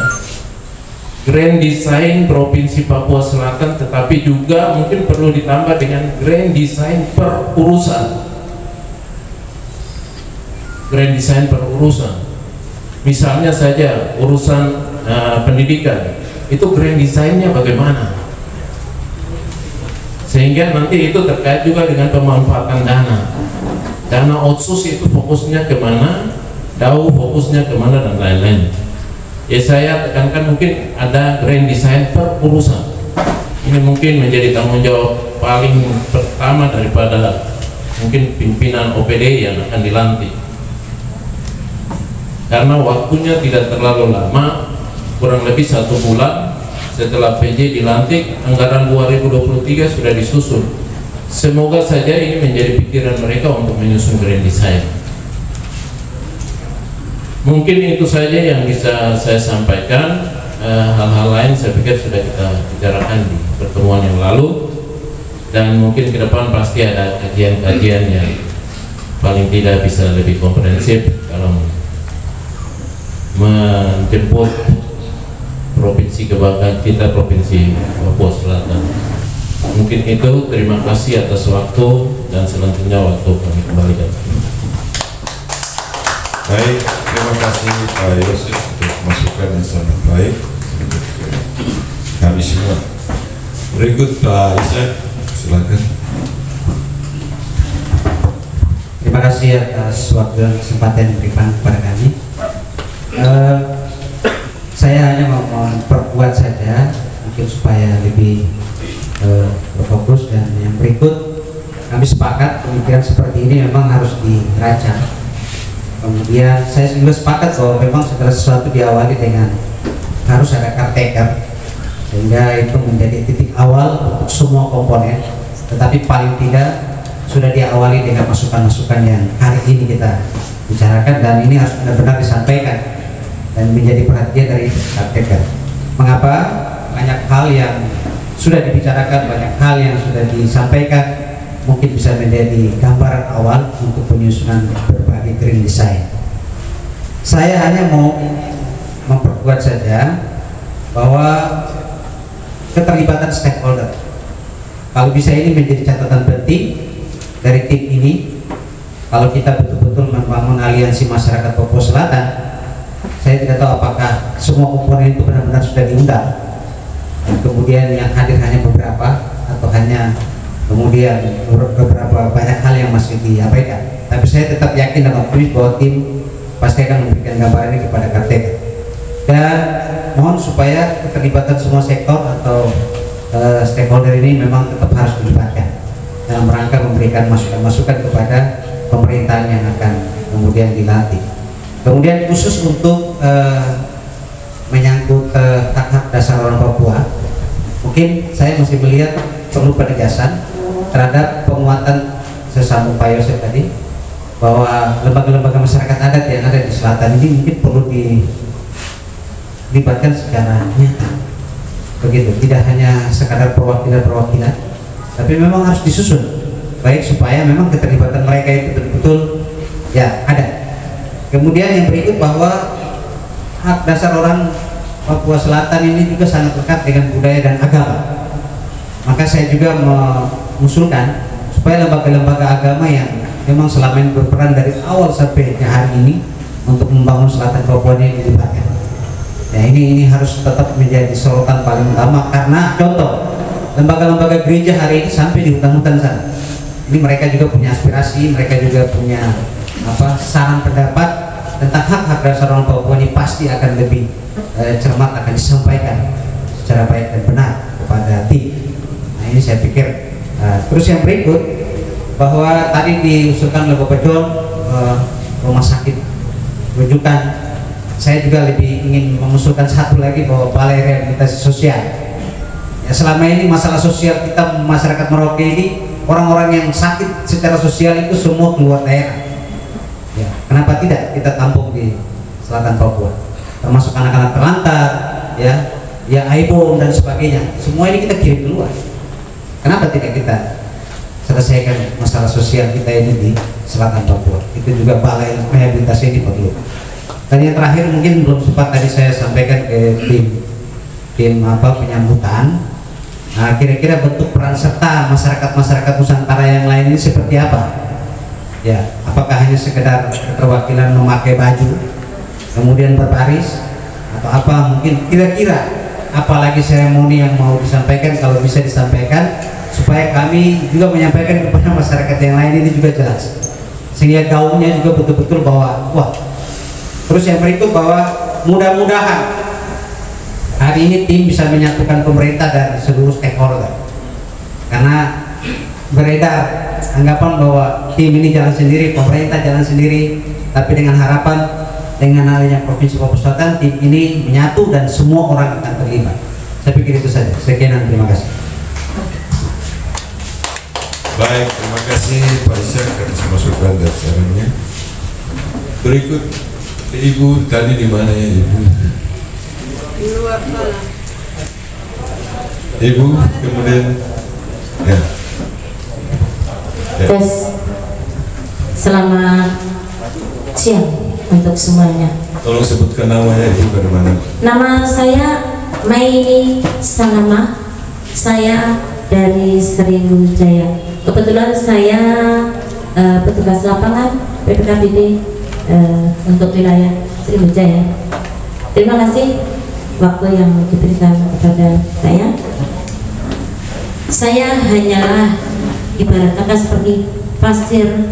grand design Provinsi Papua Selatan, tetapi juga mungkin perlu ditambah dengan grand design per urusan. Grand design per urusan, misalnya saja urusan pendidikan, itu grand desainnya bagaimana, sehingga nanti itu terkait juga dengan pemanfaatan dana otsus itu fokusnya kemana, DAU fokusnya kemana, dan lain-lain. Ya saya tekankan mungkin ada grand design per urusan. Ini mungkin menjadi tanggung jawab paling pertama daripada mungkin pimpinan OPD yang akan dilantik, karena waktunya tidak terlalu lama, kurang lebih 1 bulan setelah PJ dilantik, anggaran 2023 sudah disusun. Semoga saja ini menjadi pikiran mereka untuk menyusun grand design. Mungkin itu saja yang bisa saya sampaikan. Hal-hal lain saya pikir sudah kita bicarakan di pertemuan yang lalu, dan mungkin ke depan pasti ada kajian-kajian yang paling tidak bisa lebih komprehensif dalam menjemput provinsi kebanggaan kita, Provinsi Papua Selatan. Mungkin itu, terima kasih atas waktu, dan selanjutnya waktu kami kembalikan. Baik, terima kasih Pak Yosef untuk masukan yang sangat baik kami semua. Berikut Pak Isaac, silakan. Terima kasih atas waktu dan kesempatan yang diberikan kepada kami. lebih berfokus. Dan yang berikut, kami sepakat pemikiran seperti ini memang harus dirancang. Kemudian saya juga sepakat bahwa memang segala sesuatu diawali dengan harus ada caretaker, sehingga itu menjadi titik awal untuk semua komponen. Tetapi paling tidak sudah diawali dengan masukan-masukan yang hari ini kita bicarakan, dan ini harus benar-benar disampaikan dan menjadi perhatian dari caretaker. Mengapa? Banyak hal yang sudah dibicarakan, banyak hal yang sudah disampaikan, mungkin bisa menjadi gambaran awal untuk penyusunan berbagai green design. Saya hanya mau memperkuat saja bahwa keterlibatan stakeholder, kalau bisa ini menjadi catatan penting dari tim ini. Kalau kita betul-betul membangun aliansi masyarakat Papua Selatan, saya tidak tahu apakah semua komponen itu benar-benar sudah diundang, dan kemudian yang hadir hanya beberapa, atau hanya kemudian beberapa banyak hal yang masih diabaikan. Tapi saya tetap yakin dan optimis bahwa tim pasti akan memberikan gambaran ini kepada caretaker. Dan mohon supaya keterlibatan semua sektor atau stakeholder ini memang tetap harus dilibatkan dalam rangka memberikan masukan-masukan kepada pemerintahan yang akan kemudian dilantik. Kemudian khusus untuk menyangkut hak-hak dasar orang Papua, mungkin saya masih melihat perlu penegasan terhadap penguatan sesama Pak Yosef tadi, bahwa lembaga-lembaga masyarakat adat yang ada di selatan ini mungkin perlu dilibatkan secara nyata, begitu, tidak hanya sekadar perwakilan-perwakilan, tapi memang harus disusun baik supaya memang keterlibatan mereka itu betul-betul ya ada. Kemudian yang berikut, bahwa hak dasar orang Papua Selatan ini juga sangat lekat dengan budaya dan agama. Maka saya juga mengusulkan supaya lembaga-lembaga agama yang memang selama ini berperan dari awal sampai hari ini untuk membangun Selatan Papua ini dilibatkan. Ya, ini harus tetap menjadi sorotan paling utama, karena contoh lembaga-lembaga gereja hari ini sampai di hutan-hutan sana. Ini mereka juga punya aspirasi, mereka juga punya saran pendapat tentang hak-hak dasar orang Papua ini, pasti akan lebih cermat, akan disampaikan secara baik dan benar kepada tim. Nah, ini saya pikir. Terus yang berikut, bahwa tadi diusulkan oleh Bapak John rumah sakit rujukan, saya juga lebih ingin mengusulkan satu lagi, bahwa balai rehabilitasi sosial. Ya, selama ini masalah sosial kita masyarakat Merauke ini, orang-orang yang sakit secara sosial itu semua keluar daerah. Ya, kenapa tidak kita tampung di Selatan Papua, termasuk anak-anak terlantar, ya aibon dan sebagainya, semua ini kita kirim keluar. Kenapa tidak kita selesaikan masalah sosial kita ini di Selatan Papua? Itu juga balai rehabilitasi ini perlu. Dan yang terakhir, mungkin belum sempat tadi saya sampaikan ke tim penyambutan. Nah, kira-kira bentuk peran serta masyarakat Nusantara yang lain ini seperti apa? Ya, apakah hanya sekedar keterwakilan memakai baju, kemudian berbaris, atau apa? Mungkin kira-kira apalagi seremoni yang mau disampaikan, kalau bisa disampaikan supaya kami juga menyampaikan kepada masyarakat yang lain ini juga jelas, sehingga gaungnya juga betul-betul bahwa wah. Terus yang berikut, bahwa mudah-mudahan hari ini tim bisa menyatukan pemerintah dan seluruh stakeholder, karena beredar anggapan bahwa tim ini jalan sendiri, pemerintah jalan sendiri, tapi dengan harapan dengan adanya Provinsi Papua Selatan, tim ini menyatu dan semua orang akan terlibat. Saya pikir itu saja. Sekian dan terima kasih. Baik, terima kasih Pak Ishak atas masukan dan sarannya. Berikut Ibu tadi di mana ya Ibu? Di luar sana. Ibu, kemudian ya. Tes, selamat siang untuk semuanya. Tolong sebutkan namanya Ibu dari mana? Nama saya Maini Salama. Saya dari Sriwijaya. Kebetulan saya petugas lapangan PPKPD untuk wilayah Sriwijaya. Terima kasih waktu yang diberikan kepada saya. Saya hanyalah ibarat kata seperti pasir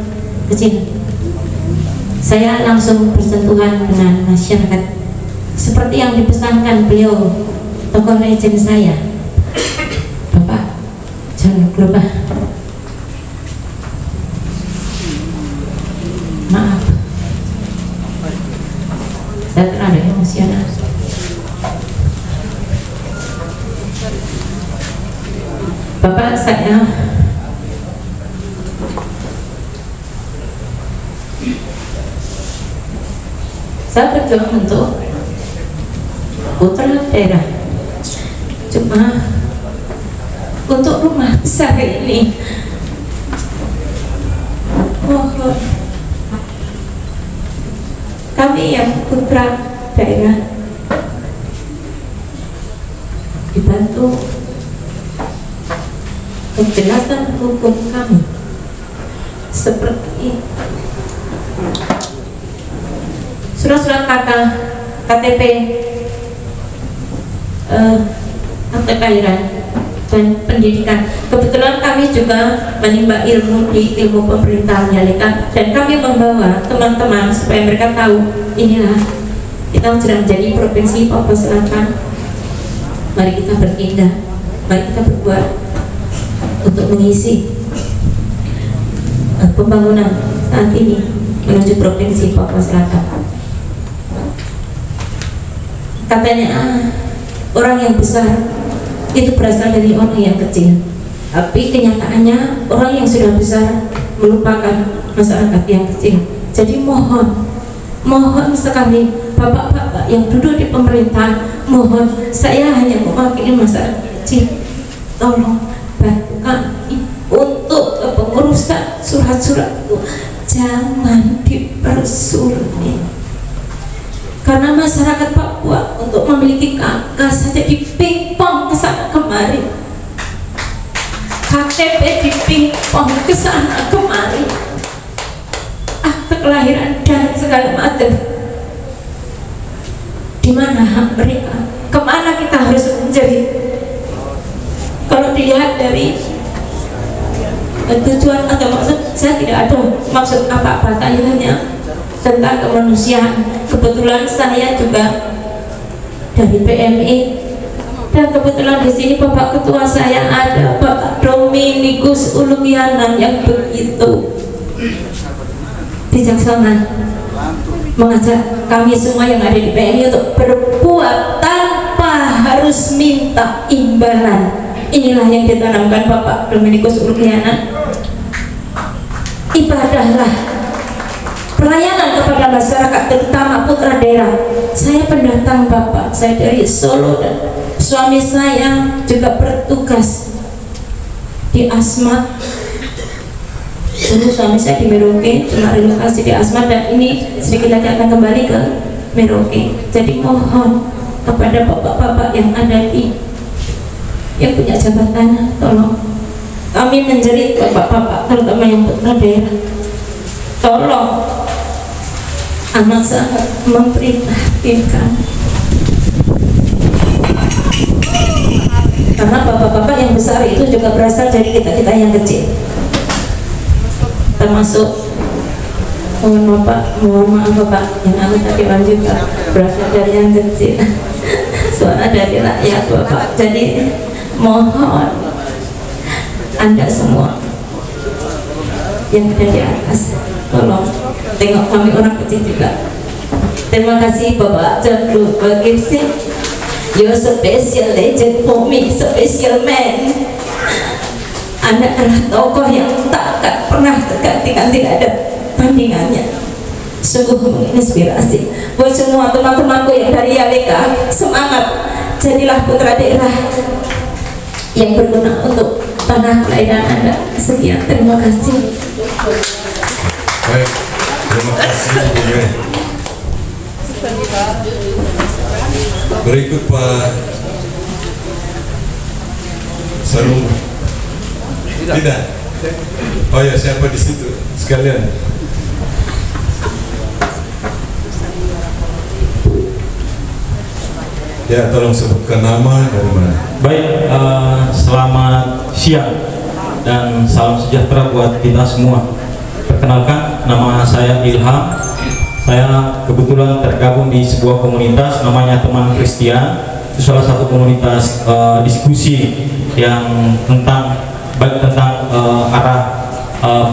kecil. Saya langsung bersentuhan dengan masyarakat seperti yang dipesankan beliau, tokoh legend saya. Jangan lupa. Maaf, saya terlalu emosional. Bapak saya berjuang untuk putra daerah, cuma untuk rumah besar ini mohon kami yang putra daerah dibantu kejelasan hukum kami seperti surat-surat KTP, akte kelahiran dan pendidikan. Kebetulan kami juga menimba ilmu di ilmu pemerintahan Yalika, dan kami membawa teman-teman supaya mereka tahu inilah kita sedang menjadi provinsi Papua Selatan. Mari kita bertindak, mari kita berbuat untuk mengisi pembangunan saat ini menuju provinsi Papua Selatan. Katanya orang yang besar itu berasal dari orang yang kecil, tapi kenyataannya orang yang sudah besar melupakan masyarakat yang kecil. Jadi mohon sekali bapak-bapak yang duduk di pemerintah, mohon, saya hanya mewakili masyarakat kecil, tolong bantu kami untuk pengurusan surat-surat itu jangan dipersulit. Karena masyarakat Papua untuk memiliki KK saja dipingpong ke sana kemari, KTP dipingpong ke sana kemari, akte kelahiran dan segala macam. Di mana hak mereka? Kemana kita harus menjerit? Kalau dilihat dari tujuan atau maksud, saya tidak ada maksud apa-apa, hanya tentang kemanusiaan. Kebetulan saya juga dari PMI, dan kebetulan di sini Bapak Ketua saya ada Bapak Dominikus Ulugiana yang begitu bijaksana mengajak kami semua yang ada di PMI untuk berbuat tanpa harus minta imbalan. Inilah yang ditanamkan Bapak Dominikus Ulugiana. Ibadahlah, pelayanan kepada masyarakat, terutama putra daerah. Saya pendatang Bapak, saya dari Solo dan suami saya juga bertugas di Asmat. Dulu suami saya di Merauke, cuma relokasi di Asmat, dan ini sedikit lagi akan kembali ke Merauke. Jadi mohon kepada bapak-bapak yang ada di yang punya jabatan, tolong kami menjerit bapak-bapak, terutama yang putra daerah, tolong. Amat sangat memprihatinkan, karena bapak-bapak yang besar itu juga berasal dari kita-kita yang kecil, termasuk mohon maaf Bapak yang anggota Dewan juga berasal dari yang kecil, suara dari rakyat Bapak. Jadi mohon Anda semua yang ada di atas, tolong tengok kami orang kecil juga. Terima kasih Bapak Jadlu Bagirsi, you're special legend for me, special man. Anda adalah tokoh yang tak pernah tergantikan, tidak ada tandingannya. Sungguh menginspirasi buat semua teman-temanku yang dari Yalika. Semangat, jadilah putra daerah yang berguna untuk tanah kelahiran Anda. Sekian, terima kasih. Baik, terima kasih. Berikut Pak Sarum. Tidak. Oh ya, siapa di situ sekalian? Ya, tolong sebutkan nama dari mana. Baik, selamat siang dan salam sejahtera buat kita semua. Perkenalkan, nama saya Ilham. Saya kebetulan tergabung di sebuah komunitas namanya Teman Kristian. Itu salah satu komunitas diskusi yang tentang baik tentang arah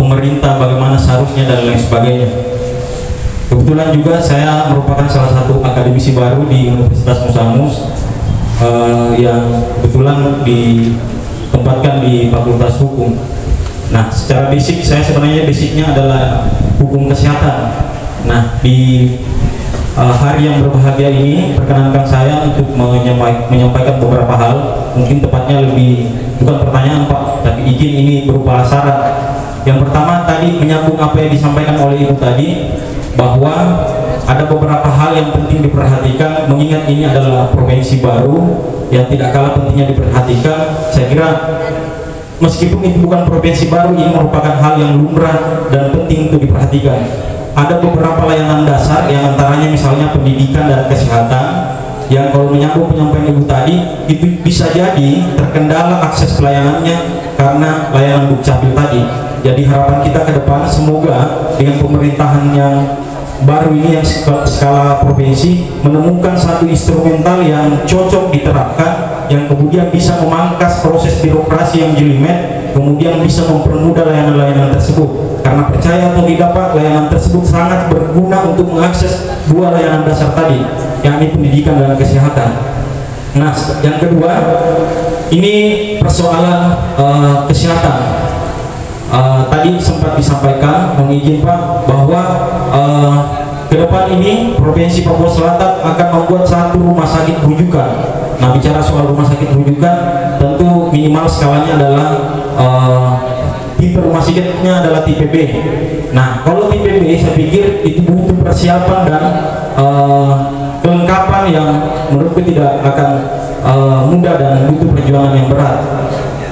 pemerintah bagaimana seharusnya dan lain sebagainya. Kebetulan juga saya merupakan salah satu akademisi baru di Universitas Musa Mus yang kebetulan ditempatkan di Fakultas Hukum. Nah, secara basic saya sebenarnya basicnya adalah hukum kesehatan. Nah, di hari yang berbahagia ini perkenankan saya untuk menyampaikan beberapa hal, mungkin tepatnya lebih bukan pertanyaan Pak, tapi izin ini berupa syarat. Yang pertama tadi menyambung apa yang disampaikan oleh Ibu tadi, bahwa ada beberapa hal yang penting diperhatikan, mengingat ini adalah provinsi baru yang tidak kalah pentingnya diperhatikan. Saya kira meskipun itu bukan provinsi baru, ini merupakan hal yang lumrah dan penting untuk diperhatikan. Ada beberapa layanan dasar yang antaranya misalnya pendidikan dan kesehatan, yang kalau menyambung penyampaian Ibu tadi, itu bisa jadi terkendala akses pelayanannya karena layanan Dukcapil tadi. Jadi harapan kita ke depan semoga dengan pemerintahan yang baru ini yang skala provinsi menemukan satu instrumental yang cocok diterapkan, yang kemudian bisa memangkas proses birokrasi yang jelimet, kemudian bisa mempermudah layanan-layanan tersebut. Karena percaya atau tidak Pak, layanan tersebut sangat berguna untuk mengakses dua layanan dasar tadi, yakni pendidikan dan kesehatan. Nah, yang kedua, ini persoalan kesehatan. Tadi sempat disampaikan, mohon izin Pak, bahwa ke depan ini Provinsi Papua Selatan akan membuat satu rumah sakit rujukan. Nah, bicara soal rumah sakit rujukan, tentu minimal skalanya adalah tipe rumah sakitnya adalah tipe B. Nah, kalau tipe B saya pikir itu butuh persiapan dan kelengkapan yang menurutku tidak akan mudah dan butuh perjuangan yang berat.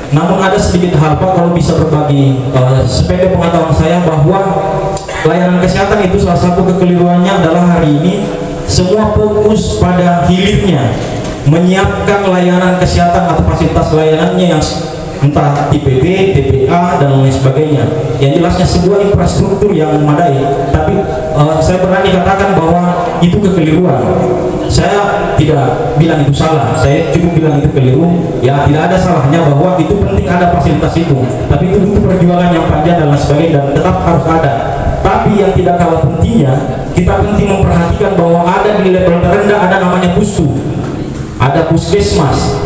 Namun ada sedikit hal Pak, kalau bisa berbagi sepeda pengetahuan saya, bahwa layanan kesehatan itu salah satu kekeliruannya adalah hari ini semua fokus pada hilirnya, menyiapkan layanan kesehatan atau fasilitas layanannya yang entah tipe B, tipe A dan lain sebagainya. Yang jelasnya sebuah infrastruktur yang memadai, tapi saya berani katakan bahwa itu kekeliruan. Saya tidak bilang itu salah, saya cukup bilang itu keliru. Ya, tidak ada salahnya bahwa itu penting ada fasilitas itu, tapi itu butuh perjuangan yang panjang dan lain sebagainya, dan tetap harus ada. Tapi yang tidak kalah pentingnya, kita penting memperhatikan bahwa ada di level terendah ada namanya pustu, ada puskesmas.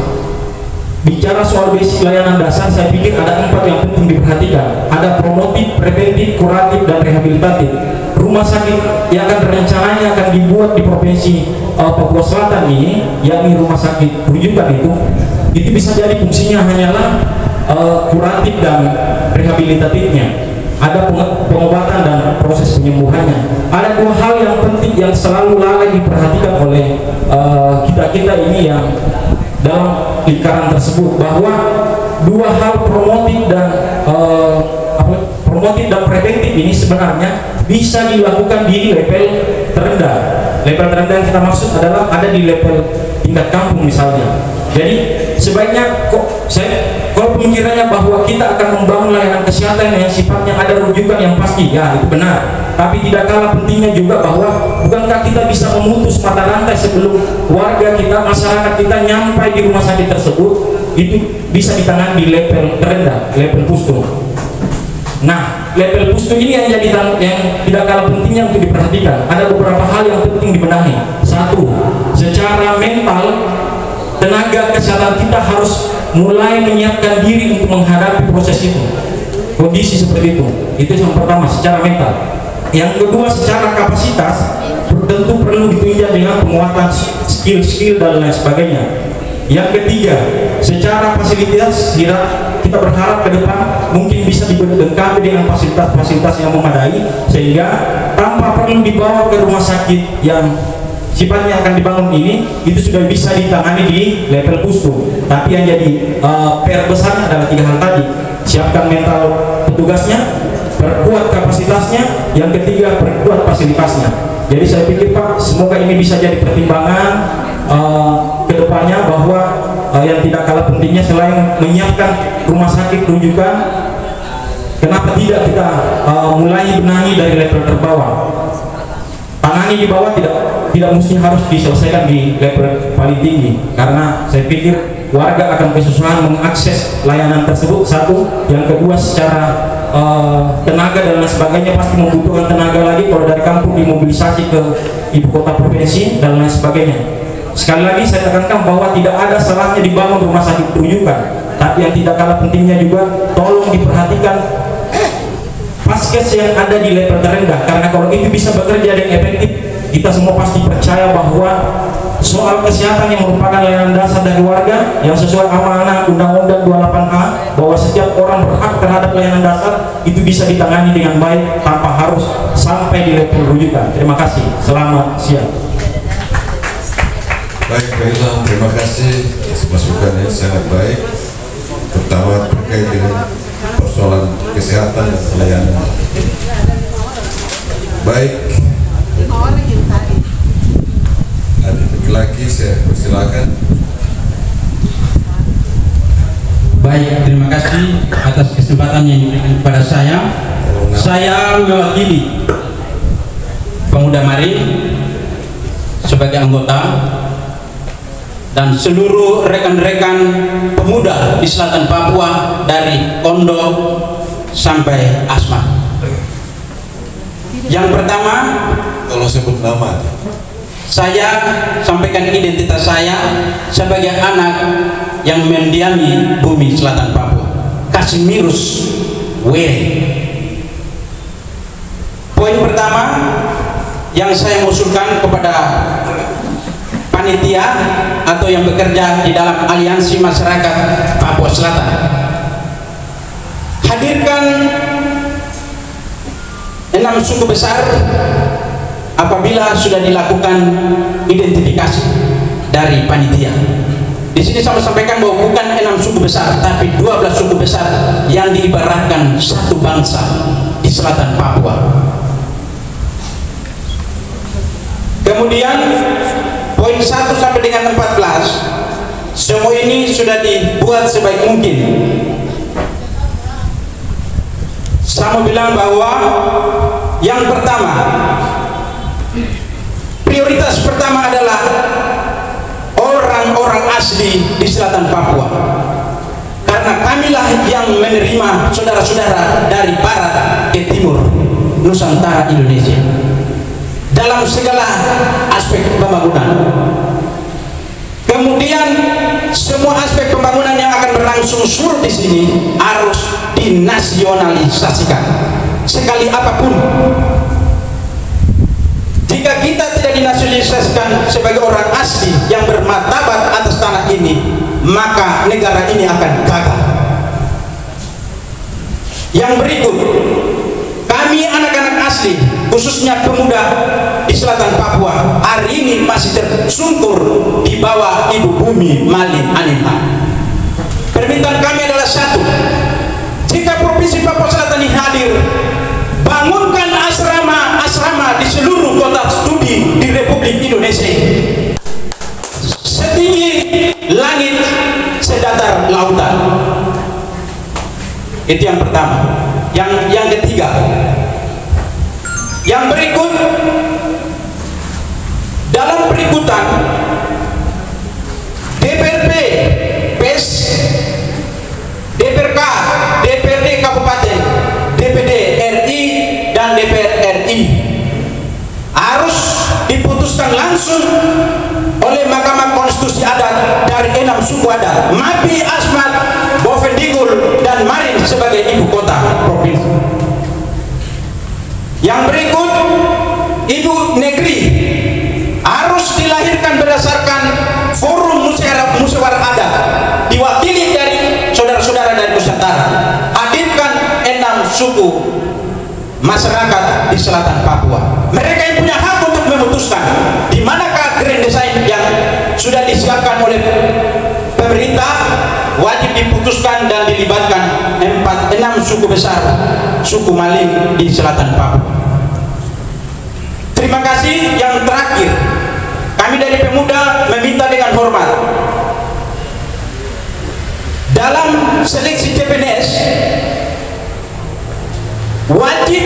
Bicara soal basic layanan dasar, saya pikir ada 4 yang penting diperhatikan. Ada promotif, preventif, kuratif, dan rehabilitatif. Rumah sakit yang rencananya akan dibuat di Provinsi Papua Selatan ini, yakni rumah sakit rujukan itu bisa jadi fungsinya hanyalah kuratif dan rehabilitatifnya. Ada pengobatan dan proses penyembuhannya. Ada 2 hal yang penting yang selalu lalai diperhatikan oleh kita ini yang dalam lingkaran tersebut, bahwa 2 hal promotif dan preventif ini sebenarnya bisa dilakukan di level terendah. Level terendah yang kita maksud adalah ada di level tingkat kampung misalnya. Jadi sebaiknya kalau pemikirannya bahwa kita akan membangun layanan kesehatan yang sifatnya ada rujukan yang pasti, ya itu benar. Tapi tidak kalah pentingnya juga bahwa bukankah kita bisa memutus mata rantai sebelum warga kita, masyarakat kita nyampai di rumah sakit tersebut, itu bisa ditangani di level terendah, level pustu. Nah, level pustu ini yang tidak kalah pentingnya untuk diperhatikan. Ada beberapa hal yang penting dibenahi. 1, secara mental tenaga kesehatan kita harus mulai menyiapkan diri untuk menghadapi proses itu, kondisi seperti itu. Itu yang pertama, secara mental. Yang kedua, secara kapasitas tentu perlu ditunjang dengan penguatan skill dan lain sebagainya. Yang ketiga, secara fasilitas kita berharap ke depan mungkin bisa dilengkapi dengan fasilitas-fasilitas yang memadai, sehingga tanpa perlu dibawa ke rumah sakit yang sifatnya akan dibangun ini, itu sudah bisa ditangani di level pustu. Tapi yang jadi PR besarnya adalah 3 hal tadi: siapkan mental petugasnya, perkuat kapasitasnya, yang ketiga perkuat fasilitasnya. Jadi saya pikir Pak, semoga ini bisa jadi pertimbangan ke depannya, bahwa yang tidak kalah pentingnya selain menyiapkan rumah sakit rujukan, kenapa tidak kita mulai benahi dari level terbawah. Tangani menangani di bawah tidak mesti harus diselesaikan di level paling tinggi, karena saya pikir warga akan kesusahan mengakses layanan tersebut. Satu, yang kedua secara tenaga dan lain sebagainya pasti membutuhkan tenaga lagi kalau dari kampung dimobilisasi ke ibu kota provinsi dan lain sebagainya. Sekali lagi saya tekankan bahwa tidak ada salahnya dibangun rumah sakit rujukan, tapi yang tidak kalah pentingnya juga tolong diperhatikan paskes yang ada di level terendah, karena kalau itu bisa bekerja dengan efektif, kita semua pasti percaya bahwa soal kesehatan yang merupakan layanan dasar dari warga yang sesuai amanah Undang-Undang 28A, bahwa setiap orang berhak terhadap layanan dasar itu bisa ditangani dengan baik tanpa harus sampai di level rujukan. Terima kasih. Selamat siang. Baik, Pak Ilham, terima kasih atas masukannya, sangat baik. Pertama terkait dengan persoalan kesehatan dan pelayanan. Baik, adik laki-laki saya persilakan. Baik, terima kasih atas kesempatan yang diberikan kepada saya. Saya mewakili Pemuda Mari sebagai anggota dan seluruh rekan-rekan pemuda di selatan Papua dari Kondo sampai Asmat. Yang pertama, Kalau sebut nama, saya sampaikan identitas saya sebagai anak yang mendiami bumi selatan Papua, Kasimirus Were. Poin pertama yang saya usulkan kepada panitia atau yang bekerja di dalam aliansi masyarakat Papua Selatan, hadirkan 6 suku besar apabila sudah dilakukan identifikasi dari panitia. Di sini saya sampaikan bahwa bukan 6 suku besar, tapi 12 suku besar yang diibaratkan satu bangsa di selatan Papua. Kemudian poin 1 sampai dengan 14, semua ini sudah dibuat sebaik mungkin. Saya mau bilang bahwa yang pertama, prioritas pertama adalah orang-orang asli di selatan Papua, karena kamilah yang menerima saudara-saudara dari barat ke timur Nusantara Indonesia dalam segala aspek pembangunan. Kemudian semua aspek pembangunan yang akan berlangsung surut di sini harus dinasionalisasikan sekali apapun. Jika kita tidak dinasionalisasikan sebagai orang asli yang bermartabat atas tanah ini, maka negara ini akan gagal. Yang berikut, kami anak-anak asli, khususnya pemuda di selatan Papua, hari ini masih tersungkur di bawah ibu bumi Malin Animha. Permintaan kami adalah satu, jika Provinsi Papua Selatan ini hadir, bangunkan asrama-asrama di seluruh kota studi di Republik Indonesia, setinggi langit, sedatar lautan. Itu yang pertama. Yang ketiga, yang berikut, dalam berikutan DPRP, PES, DPRK, DPRD Kabupaten, DPD RI dan DPR RI harus diputuskan langsung oleh Mahkamah Konstitusi Adat dari 6 suku adat, Mapi, Asmat, Bovendigul dan Marin sebagai ibu kota provinsi. Yang berikut, ibu negeri harus dilahirkan berdasarkan forum musyawarah adat diwakili dari saudara-saudara dari Nusantara. Hadirkan 6 suku masyarakat di selatan Papua. Mereka yang punya hak untuk memutuskan di manakah grand design yang sudah disiapkan oleh pemerintah, wajib diputuskan dan dilibatkan 6 suku besar suku Malin di selatan Papua. Terima kasih. Yang terakhir, kami dari pemuda meminta dengan hormat, dalam seleksi CPNS wajib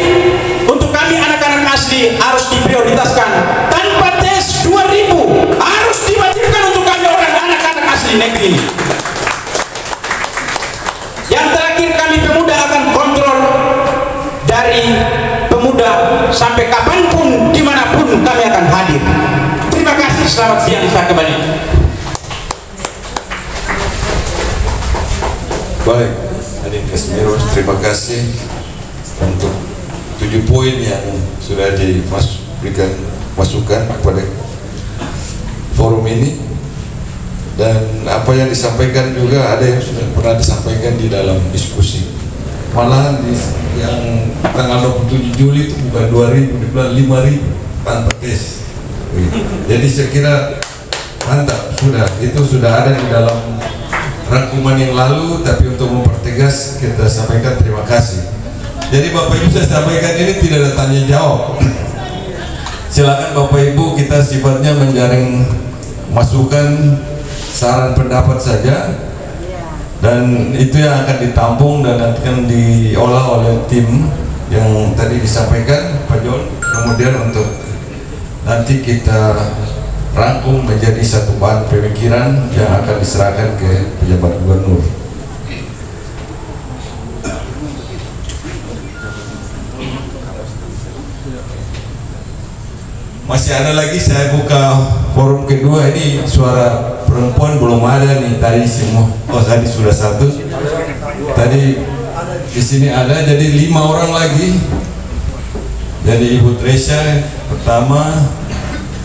untuk kami anak-anak asli harus diprioritaskan prioritaskan tanpa tes 2000 harus diwajibkan untuk kami orang anak-anak asli negeri ini. Yang terakhir, kami pemuda akan kontrol dari pemuda sampai kapanpun, dimanapun kami akan hadir. Terima kasih, selamat siang, saya kembali. Baik, Adik Kasmiro, terima kasih untuk 7 poin yang sudah diberikan masukan kepada forum ini, dan apa yang disampaikan juga ada yang sudah pernah disampaikan di dalam diskusi. Malahan yang tanggal 27 Juli itu bukan 2000, dibilang 5000 tanpa tes. Jadi saya kira mantap, itu sudah ada di dalam rangkuman yang lalu, tapi untuk mempertegas kita sampaikan terima kasih. Jadi Bapak Ibu, saya sampaikan ini tidak ada tanya jawab. Silakan Bapak Ibu, kita sifatnya menjaring masukan, saran, pendapat saja, dan itu yang akan ditampung dan akan diolah oleh tim yang tadi disampaikan Pak John. Kemudian untuk nanti kita rangkum menjadi satu bahan pemikiran yang akan diserahkan ke pejabat gubernur. Masih ada lagi, saya buka forum kedua. Ini suara perempuan belum ada nih tadi semua. Oh, tadi sudah satu. Tadi di sini ada, jadi 5 orang lagi. Jadi Ibu Tresya pertama,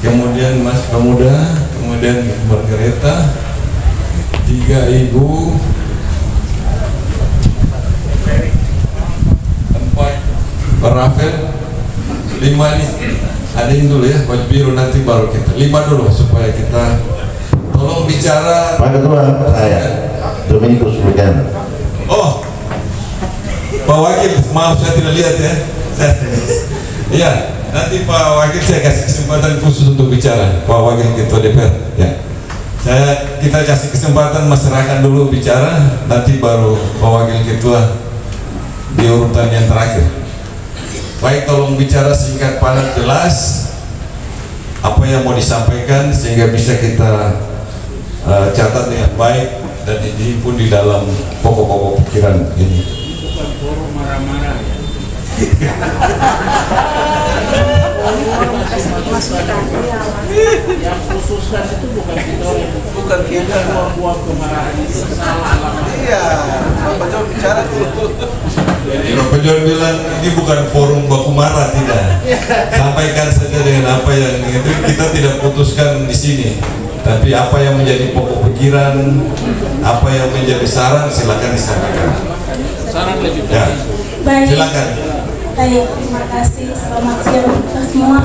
kemudian Mas Pemuda, kemudian Margareta, 3 Ibu, 4 Pak Rafael, 5 nih. Adain dulu ya, baju biru, nanti baru kita 5 dulu supaya kita tolong bicara. Pak Ketua, saya Dominikus Bukan. Oh, Pak Wakil, maaf saya tidak lihat ya. Iya, nanti Pak Wakil saya kasih kesempatan khusus untuk bicara. Pak Wakil Ketua DPR, ya. Kita kasih kesempatan masyarakat dulu bicara, nanti baru Pak Wakil Ketua di urutan yang terakhir. Baik, tolong bicara singkat, padat, jelas apa yang mau disampaikan sehingga bisa kita catat dengan baik dan dihimpun di dalam pokok-pokok pikiran ini. Bukan forum marah-marah ya. Yang khususkan itu bukan kita buang kemarahan itu salah alamat. Iya, Bapak John bicara dulu. Bapak John bilang ini bukan forum baku marah, tidak. Sampaikan saja dengan apa yang itu, kita tidak putuskan di sini. Tapi apa yang menjadi pokok pikiran, apa yang menjadi saran, silakan disampaikan. Saran lebih ya. Baik. Silakan. Baik, terima kasih. Selamat siang kita semua.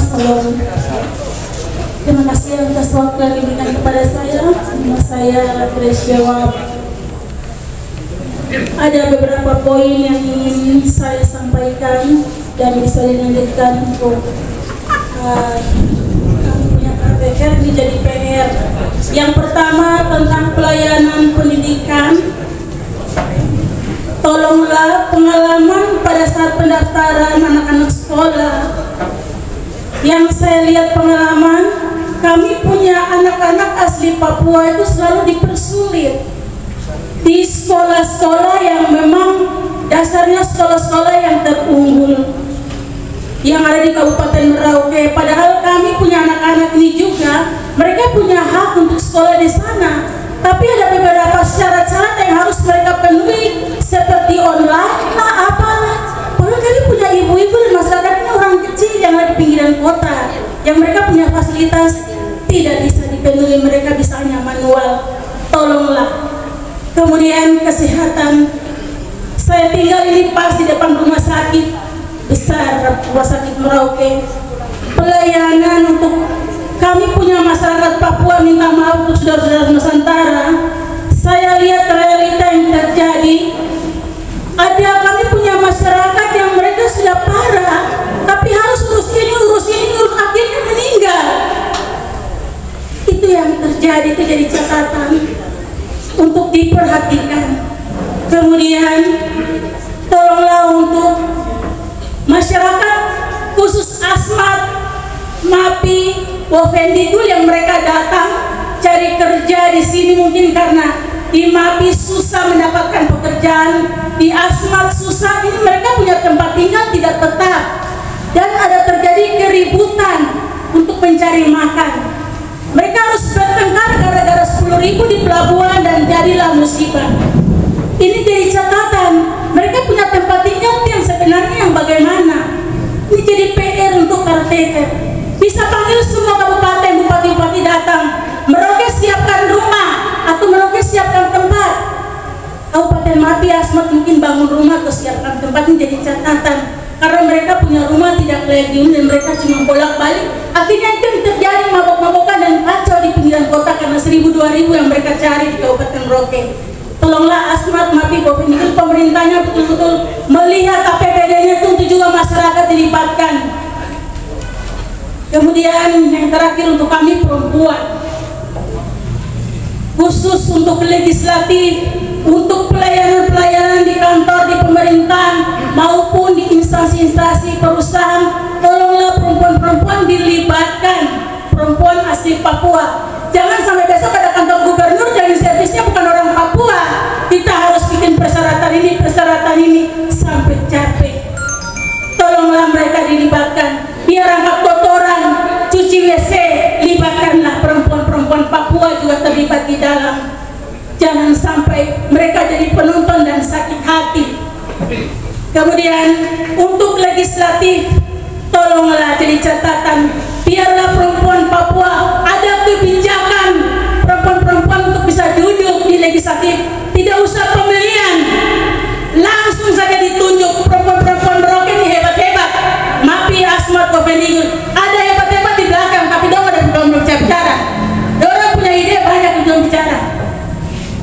Terima kasih atas waktu yang diberikan kepada saya. Nama saya Tresya. Ada beberapa poin yang ingin saya sampaikan dan bisa dilanjutkan untuk kami punya KPK menjadi PR. Yang pertama tentang pelayanan pendidikan. Tolonglah pengalaman pada saat pendaftaran anak-anak sekolah. Yang saya lihat pengalaman, kami punya anak-anak asli Papua itu selalu dipersulit di sekolah-sekolah yang memang dasarnya sekolah-sekolah yang terunggul yang ada di Kabupaten Merauke. Padahal kami punya anak-anak ini juga, mereka punya hak untuk sekolah di sana, tapi ada beberapa syarat-syarat yang harus mereka penuhi seperti online lah, apalah. Padahal kami punya ibu-ibu dan masyarakatnya orang kecil yang ada di pinggiran kota, yang mereka punya fasilitas tidak bisa dipenuhi, mereka bisa hanya manual. Tolonglah. Kemudian kesehatan, saya tinggal ini pas di depan rumah sakit besar, rumah sakit Merauke. Pelayanan untuk kami punya masyarakat Papua, minta maaf untuk saudara-saudara Nusantara, saya lihat realita yang terjadi. Ada kami punya masyarakat yang mereka sudah parah, tapi harus urus ini, akhirnya meninggal. Itu yang terjadi, itu jadi catatan untuk diperhatikan. Kemudian tolonglah untuk masyarakat khusus asmat MAPI, Wofendigul yang mereka datang cari kerja di sini mungkin karena di MAPI susah mendapatkan pekerjaan, di Asmat susah, ini mereka punya tempat tinggal tidak tetap dan ada terjadi keributan untuk mencari makan. Mereka harus bertengkar gara-gara 10.000 di pelabuhan dan jadilah musibah. Ini jadi catatan, mereka punya tempat tinggal yang sebenarnya yang bagaimana. Ini jadi PR untuk caretaker. Bisa panggil semua kabupaten, bupati-bupati datang, Merauke siapkan rumah atau Merauke siapkan tempat. Kabupaten MAPI, Asmat mungkin bangun rumah atau siapkan tempat, ini jadi catatan. Karena mereka punya rumah tidak layak dihuni dan mereka cuma bolak-balik. Akhirnya itu yang terjadi mabok-mabokan dan kacau di pinggiran kota karena 1.000-2.000 yang mereka cari di Kabupaten Merauke. Tolonglah Asmat, MAPI, Wofendigul, pemerintahnya betul-betul melihat APBD-nya itu juga masyarakat dilibatkan. Kemudian yang terakhir untuk kami perempuan, khusus untuk legislatif, untuk pelayanan-pelayanan di kantor, di pemerintahan maupun di instansi-instansi perusahaan, tolonglah perempuan-perempuan dilibatkan, perempuan asli Papua. Jangan sampai besok ada kantor gubernur jadi servisnya bukan orang Papua. Kita harus bikin persyaratan ini sampai capek. Tolonglah mereka dilibatkan. Biar angkat kotoran, cuci WC, libatkanlah perempuan-perempuan Papua juga terlibat di dalam. Jangan sampai mereka jadi penonton dan sakit hati. Kemudian untuk legislatif, tolonglah jadi catatan, biarlah perempuan Papua ada kebijakan perempuan-perempuan untuk bisa duduk di legislatif, tidak usah pemilihan, langsung saja ditunjuk. Perempuan-perempuan Merauke ini hebat-hebat, MAPI, Asmat, Wofendigul, ada hebat-hebat di belakang, tapi dong ada belum bicara, orang punya ide banyak belum bicara.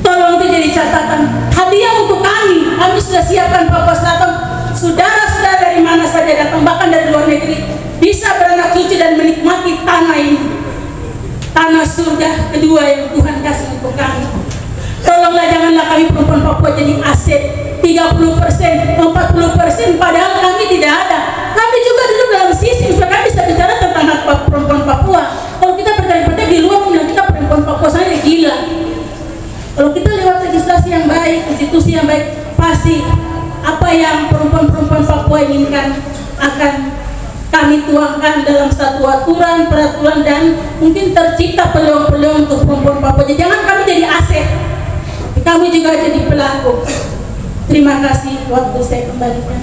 Tolong itu jadi catatan, hadiah untuk kami sudah siapkan Papua Selatan. Saudara-saudara dari mana saja datang, bahkan dari luar negeri, bisa beranak cucu dan menikmati tanah ini, tanah surga kedua yang Tuhan kasih untuk kami. Tolonglah janganlah kami perempuan Papua jadi aset 30%, 40%, padahal kami tidak ada. Kami juga duduk dalam sistem supaya kami bisa bicara tentang hak perempuan Papua. Kalau kita berkali-kali di luar bilang kita perempuan Papua saya gila. Kalau kita lewat legislasi yang baik, institusi yang baik, pasti apa yang perempuan-perempuan Papua inginkan akan kami tuangkan dalam satu aturan, peraturan, dan mungkin tercipta peluang-peluang untuk perempuan Papua. Jadi jangan kami jadi aset, kami juga jadi pelaku. Terima kasih, waktu saya kembalikan.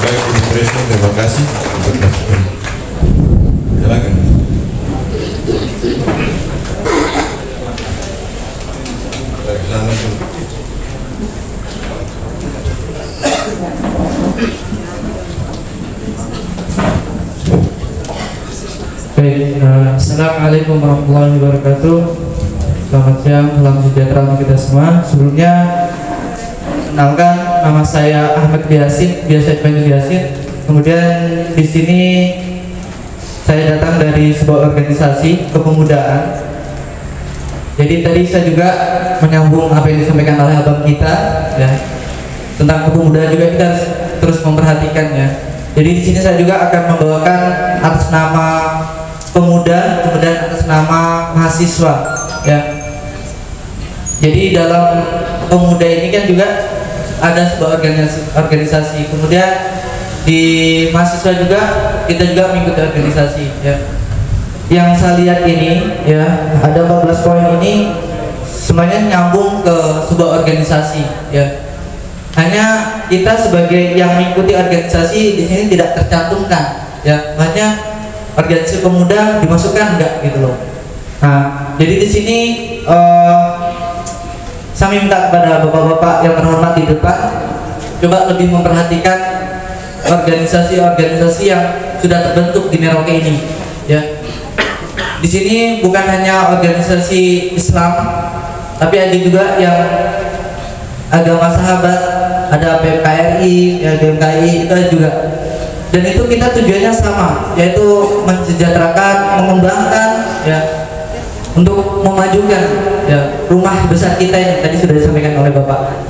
Baik, Ibu Presiden, terima kasih untuk masukan. Silakan. Baik, Assalamualaikum warahmatullahi wabarakatuh. Selamat siang, salam sejahtera untuk kita semua. Sebelumnya, kenalkan nama saya Ahmad Yasin, biasa dipanggil Yasin. Kemudian di sini saya datang dari sebuah organisasi kepemudaan. Jadi tadi saya juga menyambung apa yang disampaikan oleh abang kita, ya, tentang kepemudaan juga kita harus terus memperhatikannya. Jadi di sini saya juga akan membawakan atas nama pemuda, kemudian atas nama mahasiswa, ya. Jadi dalam pemuda ini kan juga ada sebuah organisasi, kemudian di mahasiswa juga kita juga mengikuti organisasi, ya. Yang saya lihat ini, ya, ada 14 poin ini semuanya nyambung ke sebuah organisasi, ya. Hanya kita sebagai yang mengikuti organisasi di sini tidak tercantumkan, ya. Makanya organisasi pemuda dimasukkan enggak gitu loh. Nah, jadi di sini saya minta kepada bapak-bapak yang terhormat di depan coba lebih memperhatikan organisasi-organisasi yang sudah terbentuk di Merauke ini, ya. Di sini bukan hanya organisasi Islam, tapi ada juga yang agama sahabat, ada PKRI, ya, GMKI, itu juga. Dan itu kita tujuannya sama, yaitu mensejahterakan, mengembangkan, ya, untuk memajukan, ya, rumah besar kita yang tadi sudah disampaikan oleh Bapak.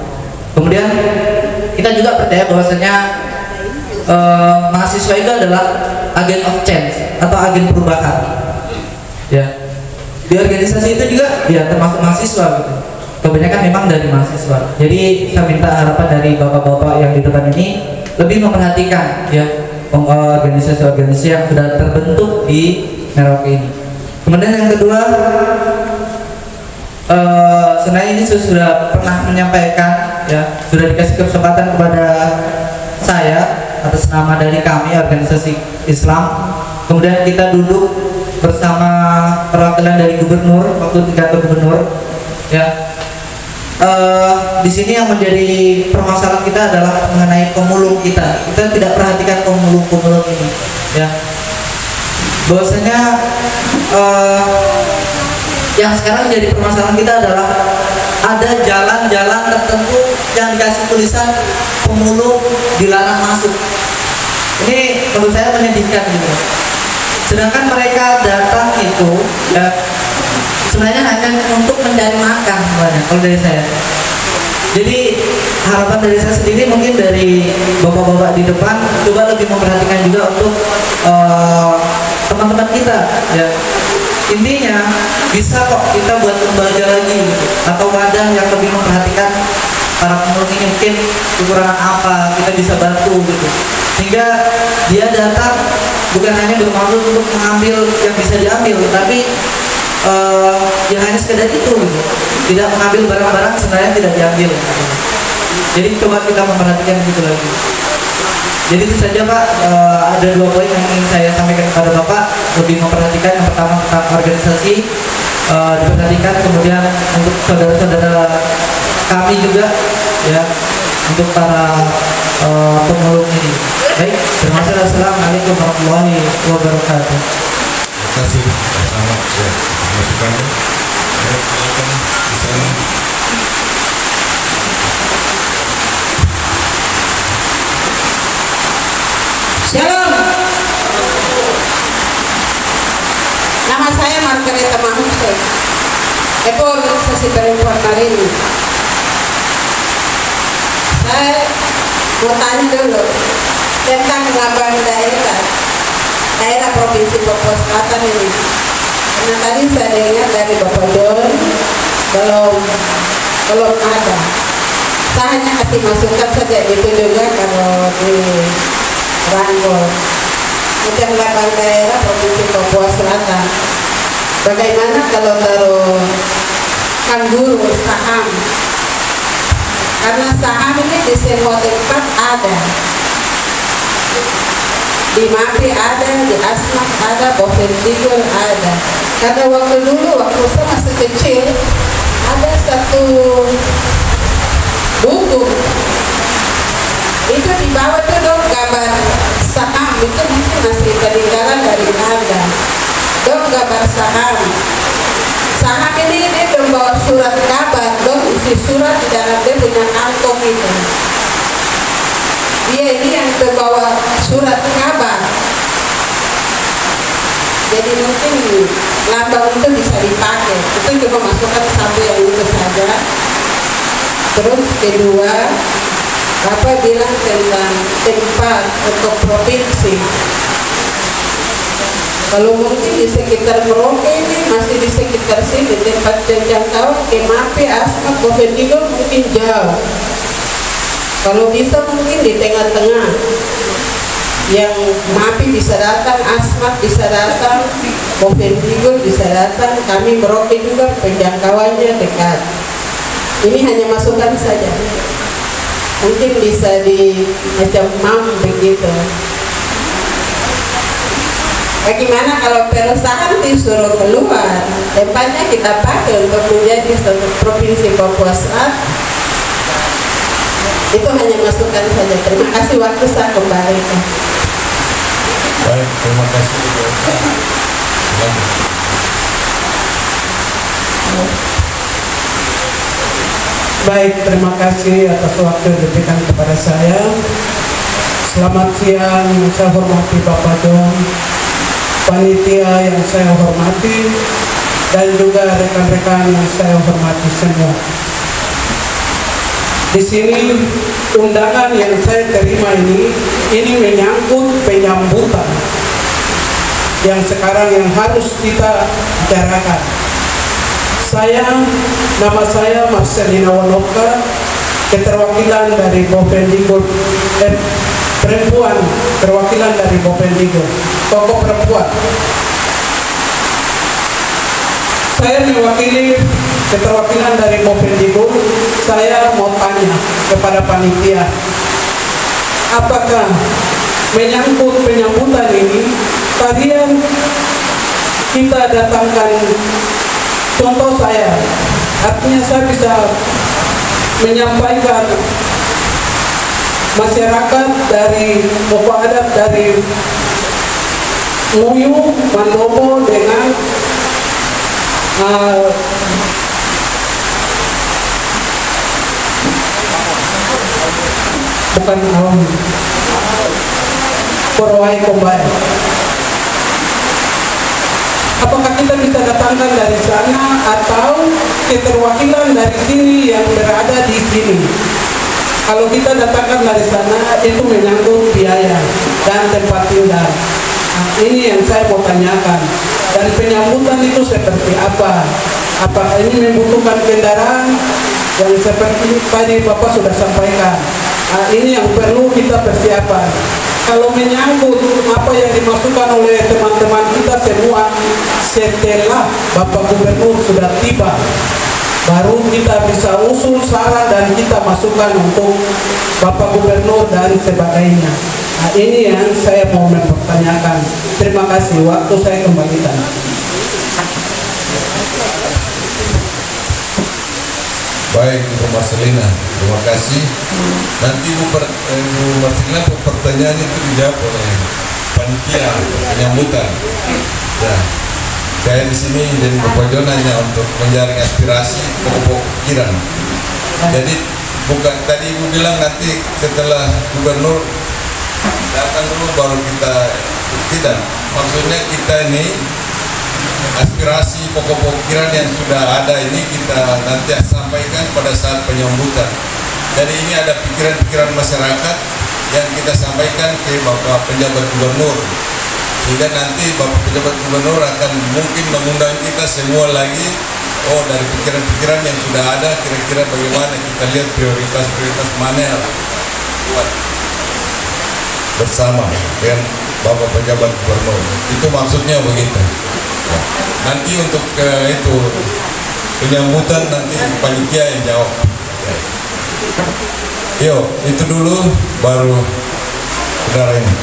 Kemudian kita juga percaya bahwasanya mahasiswa itu adalah agen of change atau agen perubahan. Ya, di organisasi itu juga ya termasuk mahasiswa gitu. Kebanyakan memang dari mahasiswa. Jadi saya minta harapan dari bapak-bapak yang di depan ini lebih memperhatikan ya organisasi-organisasi yang sudah terbentuk di Merauke ini. Kemudian yang kedua, sebenarnya ini sudah pernah menyampaikan ya, sudah dikasih kesempatan kepada saya atas nama dari kami organisasi Islam. Kemudian kita duduk bersama perwakilan dari gubernur waktu di kantor gubernur ya. Di sini yang menjadi permasalahan kita adalah mengenai pemulung kita. Kita tidak perhatikan pemulung ini ya. Bahwasanya yang sekarang menjadi permasalahan kita adalah ada jalan-jalan tertentu yang dikasih tulisan pemulung dilarang masuk. Ini menurut saya menyedihkan gitu. Sedangkan mereka datang itu ya, sebenarnya hanya untuk mencari makan sebenarnya kalau dari saya. Jadi harapan dari saya sendiri mungkin dari bapak-bapak di depan coba lebih memperhatikan juga untuk teman-teman kita ya. Intinya bisa kok kita buat lembaga lagi gitu, atau wadah yang lebih memperhatikan para pemulung ini, mungkin kekurangan apa kita bisa bantu gitu, sehingga dia datang bukan hanya bermaksud untuk mengambil yang bisa diambil, tapi yang hanya sekedar itu gitu. Tidak mengambil barang-barang sebenarnya tidak diambil gitu. Jadi coba kita memperhatikan itu lagi. Jadi itu saja Pak, ada 2 poin yang ingin saya sampaikan kepada Bapak. Lebih memperhatikan, yang pertama tentang organisasi diperhatikan, kemudian untuk saudara-saudara kami juga ya, untuk para pemulung ini. Baik, terima kasih. Assalamualaikum warahmatullahi wabarakatuh. Terima kasih bersama ya, masukannya. Baik, silakan di sana. Shalom. Nama saya Margareta Mahuse. Eko organisasi perempuan Marini. Saya mau tanya dulu tentang lambang daerah Provinsi Papua Selatan ini. Karena tadi saya dengar dari Bapak John belum ada. Saya hanya kasih masukan saja itu juga kalau di Ranggol. Macam lambang daerah Provinsi Papua Selatan. Bagaimana kalau taruh kanguru saham? Karena saham ini di semua tempat ada. Di MAPI ada, di Asmat ada, Bovendigul ada. Karena waktu saya masih kecil ada satu buku itu di bawah itu dong gambar saham, itu mungkin masih peninggalan dari Belanda. Dong gambar saham ini dia membawa surat kabar, dong isi surat di dalam dia punya kantong itu. Dia ini yang membawa surat kabar. Jadi mungkin lambang itu bisa dipakai. Itu cuma masukkan satu yang itu saja. Terus kedua, Bapak bilang tentang tempat untuk provinsi. Kalau mungkin di sekitar Merauke ini masih di sekitar sini tempat jangkauan ke MAPI, Asmat, Bovendigul mungkin jauh. Kalau bisa mungkin di tengah-tengah, yang MAPI bisa datang, Asmat bisa datang, Bovendigul bisa datang, kami Merauke juga penjangkauannya dekat. Ini hanya masukan saja. Mungkin bisa di macam MAM begitu. Bagaimana kalau perusahaan disuruh keluar, tempatnya kita pakai untuk menjadi satu provinsi Papua Selatan? Itu hanya masukan saja. Terima kasih, waktu saya kembalikan. Baik, terima kasih. Baik, terima kasih atas waktu yang diberikan kepada saya. Selamat siang, saya hormati Bapak John, panitia yang saya hormati, dan juga rekan-rekan yang saya hormati semua. Di sini undangan yang saya terima ini ini menyangkut penyambutan yang sekarang yang harus kita bicarakan. Nama saya Marcelina Wanoka, keterwakilan dari Bovendigul, perempuan, perwakilan dari Bovendigul, tokoh perempuan. Saya mewakili keterwakilan dari Bovendigul. Saya mau tanya kepada panitia, apakah menyangkut penyambutan ini kalian kita datangkan, contoh saya, artinya saya bisa menyampaikan masyarakat dari pokok adat dari Muyu, Mandobo dengan bukan Korowai Kombai. Apakah kita bisa datangkan dari sana atau keterwakilan dari sini yang berada di sini? Kalau kita datangkan dari sana itu menyangkut biaya dan tempat tinggal. Nah, ini yang saya mau tanyakan. Dari penyambutan itu seperti apa? Apakah ini membutuhkan kendaraan yang seperti tadi Bapak sudah sampaikan? Nah, ini yang perlu kita persiapan. Kalau menyangkut apa yang dimasukkan oleh teman-teman kita semua setelah Bapak Gubernur sudah tiba, baru kita bisa usul saran dan kita masukkan untuk Bapak Gubernur dan sebagainya. Nah, ini yang saya mau mempertanyakan. Terima kasih, waktu saya kembalikan. Baik, Ibu Marcelina, terima kasih. Nanti Ibu Marcelina, pertanyaan itu dijawab oleh panitia penyambutan. Ya, saya di sini dan Bapak Jon hanya untuk menjaring aspirasi pokok-pokok pikiran. Jadi bukan tadi Ibu bilang nanti setelah Gubernur datang dulu baru kita, tidak. Maksudnya kita ini aspirasi pokok-pokok pikiran yang sudah ada ini kita nanti sampaikan pada saat penyambutan. Jadi ini ada pikiran-pikiran masyarakat yang kita sampaikan ke Bapak Penjabat Gubernur, sehingga nanti Bapak Penjabat Gubernur akan mungkin mengundang kita semua lagi. Oh, dari pikiran-pikiran yang sudah ada kira-kira bagaimana kita lihat prioritas-prioritas mana yang buat bersama dengan Bapak Penjabat Gubernur. Itu maksudnya begitu. Nanti untuk itu penyambutan nanti panitia yang jawab. Yo, itu dulu baru saudara ini.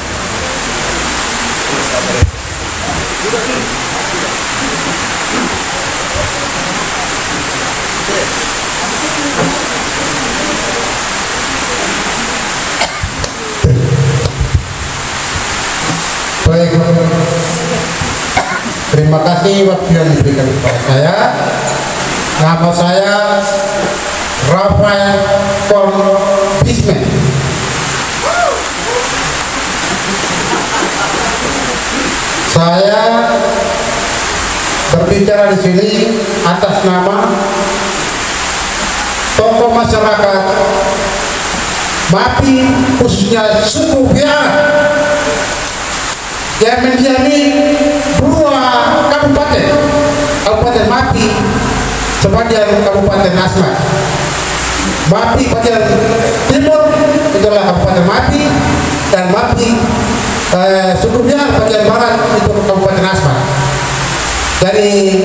Baik, terima kasih waktu yang diberikan kepada saya. Nama saya Rafael Kon Bisman. Saya berbicara di sini atas nama tokoh masyarakat Mapi, khususnya suku Biak yang mendiami dua kabupaten Mapi sebagian Kabupaten Asmat. Mapi bagian timur itulah Kabupaten Mapi, dan Mapi suku Biak bagian barat itu Kabupaten Asmat. Dari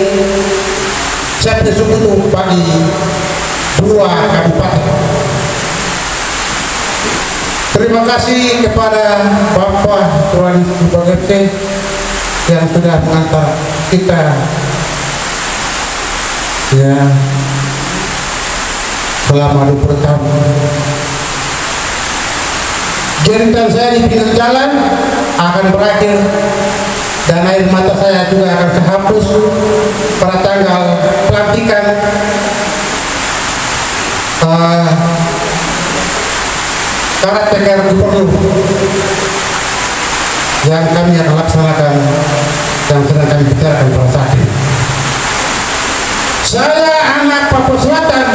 saya punya suku itu bagi dua kabupaten. Terima kasih kepada Bapak Tuan Ibu RT yang sudah mengantar kita ya selama 20 tahun. Jeritan saya di pinggir jalan akan berakhir dan air mata saya juga akan terhapus pada tanggal pelantikan karakter gubernur yang kami akan laksanakan dan sedang kami bicarakan pada saat ini. Saya anak Papua Selatan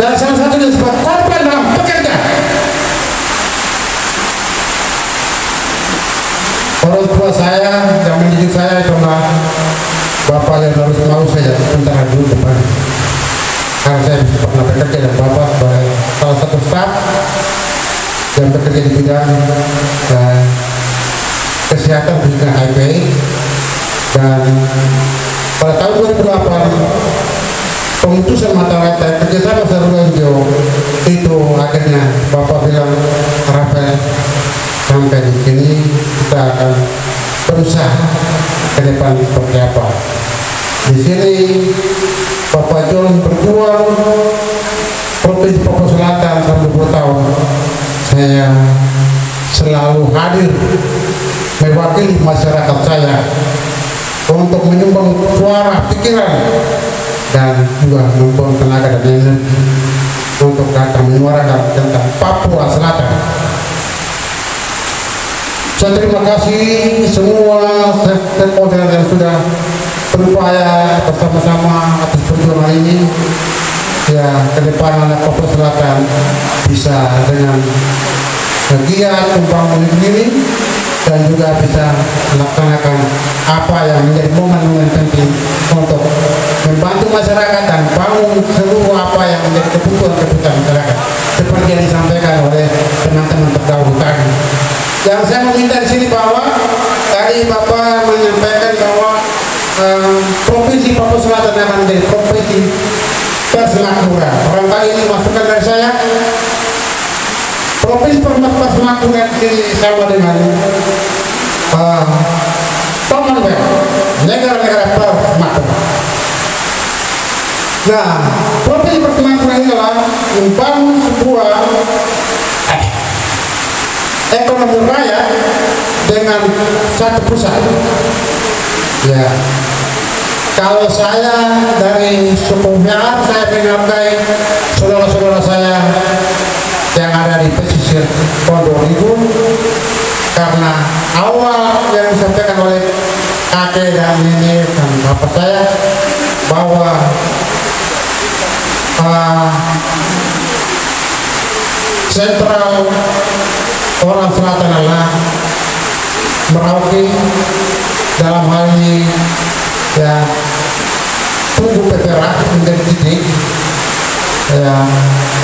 dan salah satunya sebagai korban dalam pekerja. tua saya yang mendidik saya adalah Bapak Leonardo mau saya sebentar dulu depan, karena saya pernah bekerja dan Bapak sebagai salah satu staf yang bekerja di bidang kesehatan khususnya HIV, dan pada tahun 2008 pemutusan mata rantai kerjasama Sarula NGO itu akhirnya Bapak bilang, Rafael, sampai di sini kita akan berusaha ke depan seperti apa. Di sini Bapak John berjuang Provinsi Papua Selatan selama 20 tahun. Saya selalu hadir mewakili masyarakat saya untuk menyumbang suara, pikiran, dan juga membuang tenaga dan energi untuk datang menyuarakan tentang Papua Selatan. Saya terima kasih semua stakeholder yang sudah berupaya bersama-sama atas perjuangan ini. Ya, ke depan anak Papua Selatan bisa dengan giat membangun diri dan juga bisa melaksanakan apa yang menjadi momen-momen penting untuk membantu masyarakat dan bangun seluruh apa yang menjadi kebutuhan masyarakat seperti yang disampaikan oleh teman-teman terdahulu tadi. Yang saya meminta di sini bahwa tadi Bapak menyampaikan bahwa Provinsi Papua Selatan akan menjadi provinsi persemakmuran. Barangkali ini masukan dari saya. Provinsi persemakmuran ini sama dengan Commonwealth, negara-negara persemakmuran. Nah, provinsi persemakmuran ini adalah membangun sebuah ekonomi rakyat dengan satu pusat. Ya, kalau saya dari suku Mian, saya menghargai saudara-saudara saya yang ada di pesisir Pondok Ribu, karena awal yang disampaikan oleh kakek dan nenek dan bapak saya bahwa sentral orang selatan adalah Merauke, dalam hal ini ya Tugu Pepera menjadi titik ya,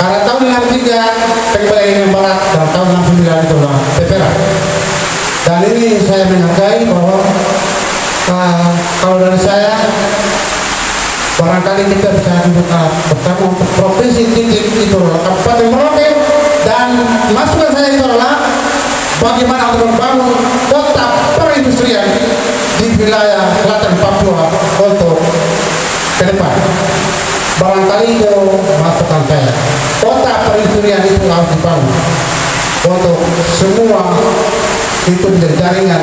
karena tahun 63 Pengbelayan Barat dan tahun 69 itu adalah Pepera, dan ini saya menghargai bahwa kalau dari saya barangkali kita bisa duduk bersama untuk provinsi titik itu adalah Kabupaten Merauke, dan masukan saya itu adalah bagaimana untuk membangun kota perindustrian di wilayah selatan Papua untuk ke depan. Barangkali itu masukan saya. Kota perindustrian itu harus dibangun untuk semua itu menjadi jaringan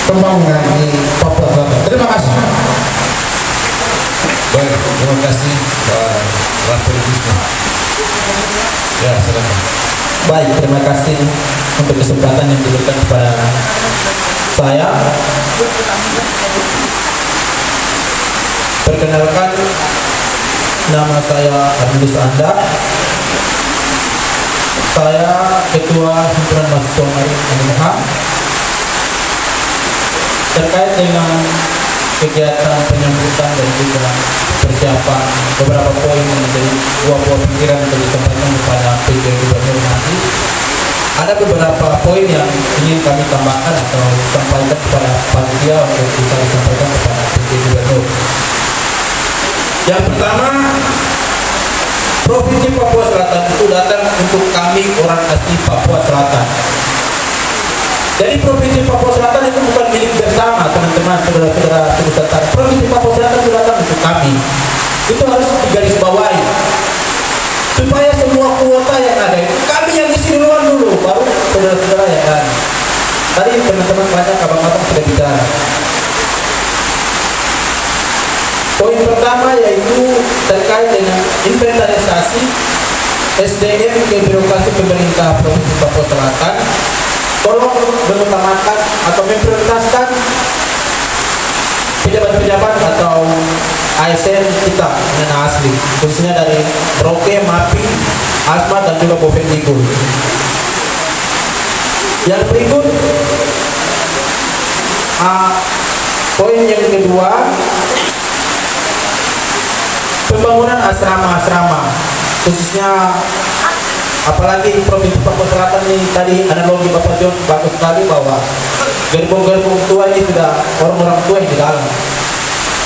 pembangunan di Papua Selatan. Terima kasih. Baik, terima kasih Pak Rafael Wisnu. Ya, silakan. Baik, terima kasih untuk kesempatan yang diberikan kepada saya. Perkenalkan, nama saya Arnus Anda. Saya Ketua Himpunan Mahasiswa Marin Animha. Terkait dengan kegiatan penyambutan dan juga persiapan beberapa poin yang menjadi buah-buah pikiran untuk disampaikan kepada PJ Gubernur nanti, ada beberapa poin yang ingin kami tambahkan atau sampaikan kepada panitia untuk bisa disampaikan kepada PJ Gubernur. Yang pertama, Provinsi Papua Selatan itu datang untuk kami orang asli Papua Selatan. Jadi Provinsi Papua Selatan itu bukan milik bersama teman-teman, saudara-saudara Nusantara. Provinsi Papua Selatan itu datang untuk kami. Itu harus digarisbawahi supaya semua kuota yang ada kami yang isi duluan dulu, baru saudara-saudara yang lain. Tadi teman-teman banyak abang-abang sudah bicara. Poin pertama yaitu terkait dengan inventarisasi SDM ke birokrasi pemerintah Provinsi Papua Selatan. Tolong mengutamakan atau memprioritaskan pejabat-pejabat atau ASN kita yang asli, khususnya dari Merauke, MAPI, Asmat, dan juga Bovendigul. Yang berikut, Poin yang kedua, pembangunan asrama-asrama, khususnya apalagi Provinsi Papua Selatan ini. Tadi analogi Bapak John bagus sekali bahwa gerbong-gerbong tua ini sudah orang-orang tua yang di dalam.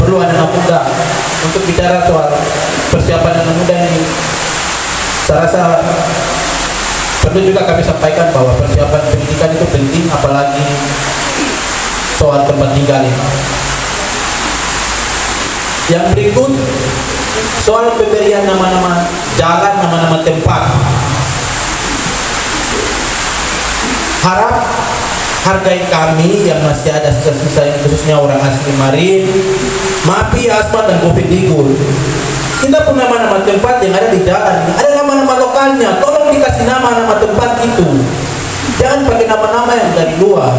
Perlu anak muda untuk bicara soal persiapan anak muda ini. Saya rasa perlu juga kami sampaikan bahwa persiapan pendidikan itu penting, apalagi soal tempat tinggal ini. Yang berikut soal pemberian nama-nama jalan, nama-nama tempat. Harap hargai kami yang masih ada sisa-sisa yang khususnya orang asli Marin, Mapi, Asmat, dan Kopi Digul. Kita pun nama-nama tempat yang ada di jalan, ada nama-nama lokalnya. Tolong dikasih nama-nama tempat itu. Jangan pakai nama-nama yang dari luar.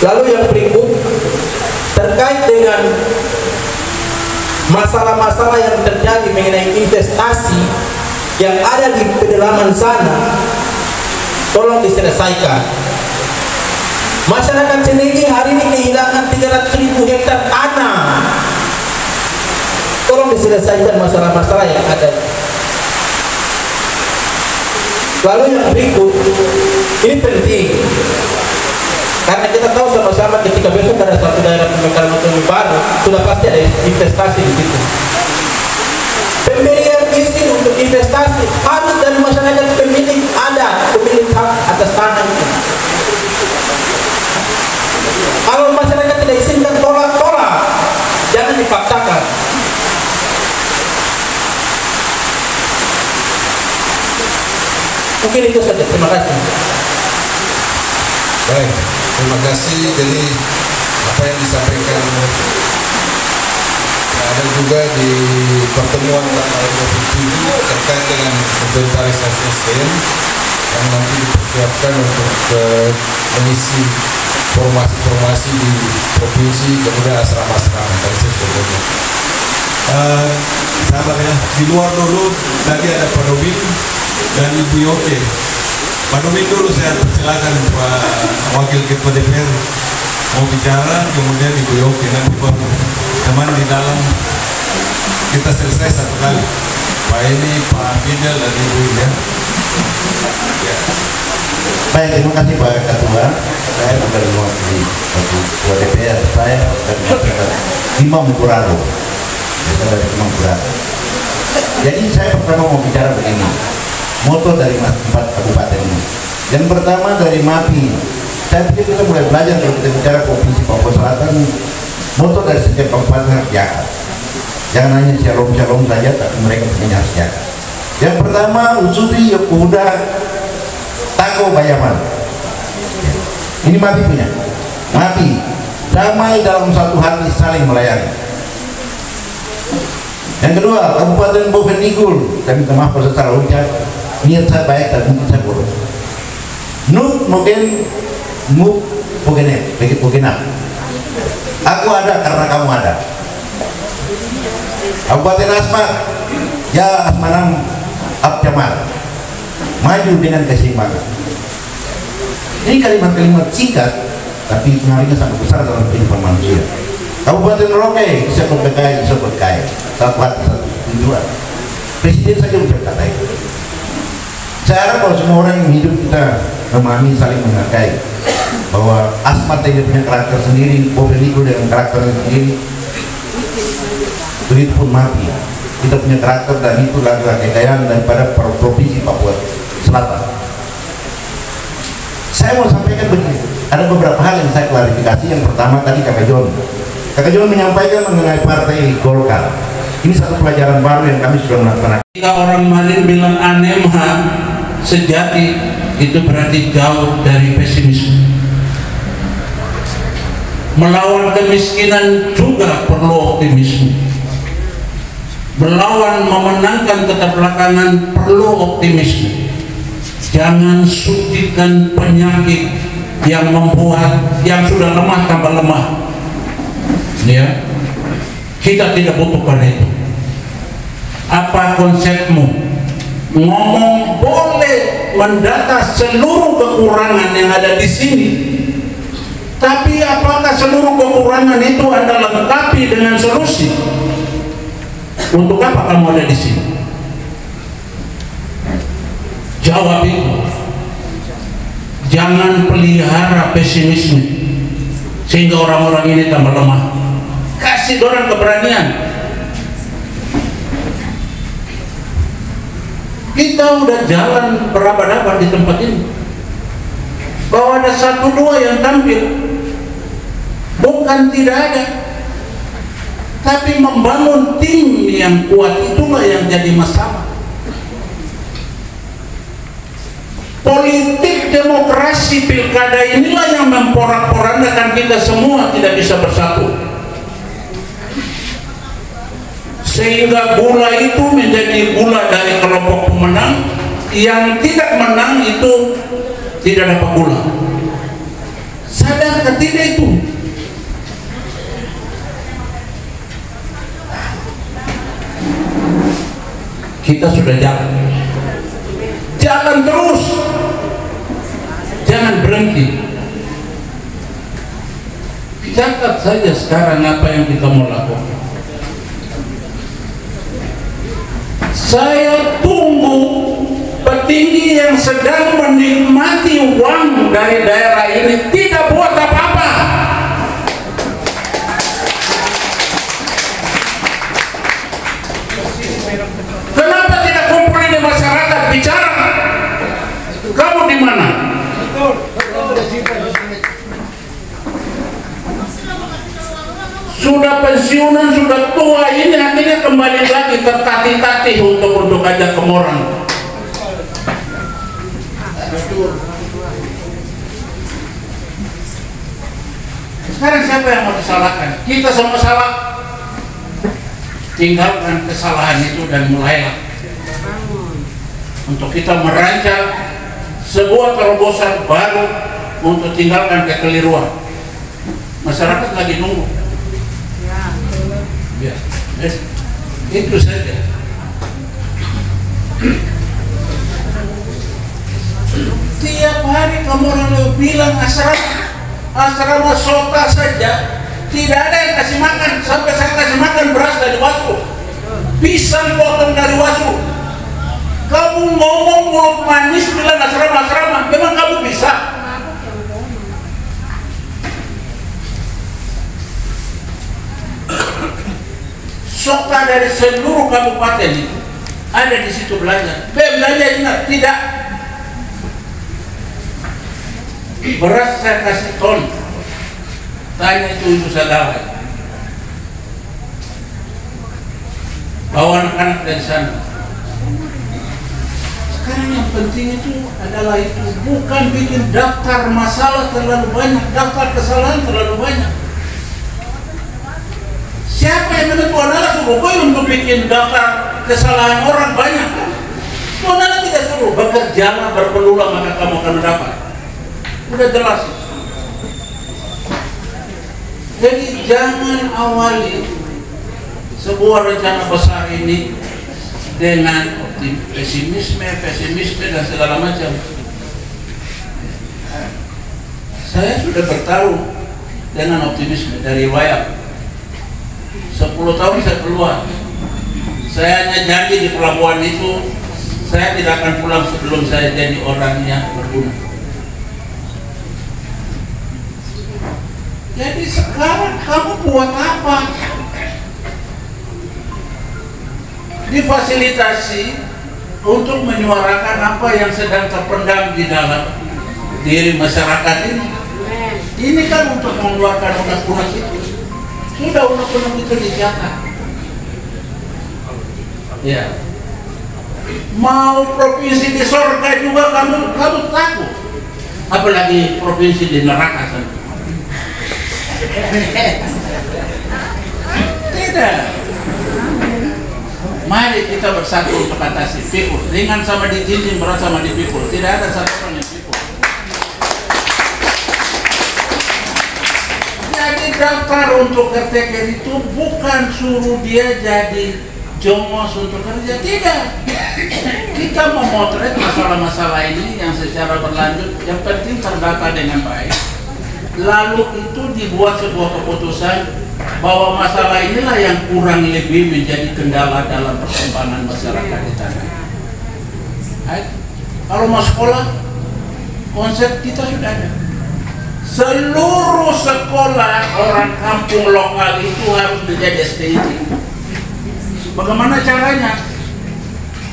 Lalu yang berikut terkait dengan masalah-masalah yang terjadi mengenai investasi yang ada di pedalaman sana, tolong diselesaikan. Masyarakat Senegi hari ini kehilangan 300.000 hektar tanah. Tolong diselesaikan masalah-masalah yang ada. Lalu yang berikut, ini penting, karena kita tahu sama-sama ketika besok ada satu daerah pemekaran otonomi baru, sudah pasti ada investasi di situ. Pemberian izin untuk investasi harus dari masyarakat pemilik, ada pemilik hak atas tanah itu. Kalau masyarakat tidak izinkan, tolak-tolak, jangan dipaksakan. Mungkin itu saja. Terima kasih. Baik, terima kasih. Jadi apa yang disampaikan ada juga di pertemuan tanggal 27 terkait dengan inventarisasi SDM yang nanti dipersiapkan untuk mengisi formasi-formasi di provinsi, kemudian asrama-asrama. Tadi saya sudah bilang. Sabar ya, di luar dulu tadi ada Pak Nobin dan Ibu Yoke. Pak Nobin dulu saya persilakan Pak Wakil Ketua DPR mau bicara, kemudian Ibu Yoke, nanti baru teman di dalam kita selesai satu kali. Pak ini, Pak Fidel dan Ibu ya. Baik, terima kasih Pak Ketua. Saya bukan mewakili Ketua DPR, saya dari Imam Kuraro. Dari Imam Kuraro. Jadi saya pertama mau bicara begini, moto dari 4 kabupaten ini. Yang pertama dari MAPI. Saya pikir kita mulai belajar kalau kita bicara Provinsi Papua Selatan, moto dari setiap kabupaten harus jaga. Jangan hanya shalom-shalom saja, tapi mereka punya harus jaga. Yang pertama, Usuti Yokuda Tako Bayaman. Ini MAPI punya. MAPI, damai dalam satu hati, saling melayani. Yang kedua, Kabupaten Bovendigul, kami minta maaf kalau secara ucap, niat saya baik dan mungkin saya bodoh. Nuk mungkin Muk Bogenet, begitu Bogenap. Aku ada karena kamu ada. Kabupaten Asmat, ya Asmanam Abjamal, maju dengan keseimbangan. Ini kalimat-kalimat singkat, tapi pengaruhnya sangat besar dalam kehidupan manusia. Kabupaten Merauke, bisa berkait, satu hati, satu tujuan. Presiden saja udah kata itu. Saya harap kalau semua orang yang hidup kita memahami, saling menghargai bahwa Asmat tidak punya karakter sendiri, Bovendigul dengan karakternya sendiri. Begitupun MAPI, kita punya karakter dan itu adalah kekayaan daripada provinsi Papua Selatan. Saya mau sampaikan begini, ada beberapa hal yang saya klarifikasi. Yang pertama tadi Kakak John menyampaikan mengenai partai Golkar. Ini satu pelajaran baru yang kami sudah melakukan. Jika orang Marin bilang anemha sejati, itu berarti jauh dari pesimisme. Melawan kemiskinan juga perlu optimisme. Melawan memenangkan keterbelakangan perlu optimisme. Jangan suntikan penyakit yang membuat yang sudah lemah tambah lemah. Ya, kita tidak butuhkan itu. Apa konsepmu? ngomong boleh mendata seluruh kekurangan yang ada di sini, tapi apakah seluruh kekurangan itu Anda lengkapi dengan solusi? Untuk apa kamu ada di sini? Jawab itu. Jangan pelihara pesimisme sehingga orang-orang ini tambah lemah. Kasih orang keberanian. Kita udah jalan berabad-abad di tempat ini, bahwa ada satu dua yang tampil, bukan tidak ada, tapi membangun tim yang kuat itulah yang jadi masalah. Politik demokrasi pilkada inilah yang memporak-porandakan kita semua tidak bisa bersatu, sehingga gula itu menjadi gula dari kelompok pemenang, yang tidak menang itu tidak dapat gula. Sadarkah tidak itu? Kita sudah jalan terus, jangan berhenti. Catat saja sekarang apa yang kita mau lakukan. Saya tunggu petinggi yang sedang menikmati uang dari daerah ini tidak buat apa-apa. Kenapa tidak kumpul di masyarakat bicara? Kamu di mana? Sudah pensiunan, sudah tua, ini akhirnya kembali lagi tertatih-tatih untuk ajak ke Morang. Sekarang siapa yang mau disalahkan? Kita semua salah. Tinggalkan kesalahan itu dan mulailah untuk kita merancang sebuah terobosan baru untuk tinggalkan kekeliruan. Masyarakat lagi nunggu. Ya, itu saja. Tiap hari kamu orang bilang asrama sota saja, tidak ada yang kasih makan. Sampai saya kasih makan beras dari Wasu, pisang potong dari Wasu. Kamu ngomong mulut manis bilang asrama, memang kamu bisa? Sota dari seluruh kabupaten itu ada di situ belajar. Belajar ingat tidak. Beras saya kasih ton. Tanya itu ibu saudara. Bawa anak-anak dari sana. Sekarang yang penting itu adalah itu, bukan bikin daftar masalah terlalu banyak, daftar kesalahan terlalu banyak. Siapa yang menentukan adalah suruh untuk bikin daftar kesalahan orang banyak? Tuhan Allah tidak suruh bekerjalah berpeluang maka kamu akan mendapat. Udah jelas. Jadi jangan awali sebuah rencana besar ini dengan pesimisme dan segala macam. Saya sudah bertarung dengan optimisme dari wayang. 10 tahun saya keluar. Saya hanya janji di pelabuhan itu saya tidak akan pulang sebelum saya jadi orang yang berguna. Jadi sekarang kamu buat apa? Difasilitasi untuk menyuarakan apa yang sedang terpendam di dalam diri masyarakat ini. Ini kan untuk mengeluarkan unek-unek itu. Sudah unek-unek itu dicatat. Ya. Mau provinsi di surga juga kamu takut. Apalagi provinsi di neraka sana. Tidak. Mari kita bersatu untuk atasi pikul. Ringan sama dijinjing, berat sama dipikul. Tidak ada satu orang yang pikul. Jadi daftar untuk RTK itu bukan suruh dia jadi jongos untuk kerja, tidak. Kita memotret masalah-masalah ini yang secara berlanjut, yang penting terdata dengan baik. Lalu itu dibuat sebuah keputusan bahwa masalah inilah yang kurang lebih menjadi kendala dalam perkembangan masyarakat di tanah. Kalau mau sekolah, konsep kita sudah ada. Seluruh sekolah orang kampung lokal itu harus menjadi STIT. Bagaimana caranya?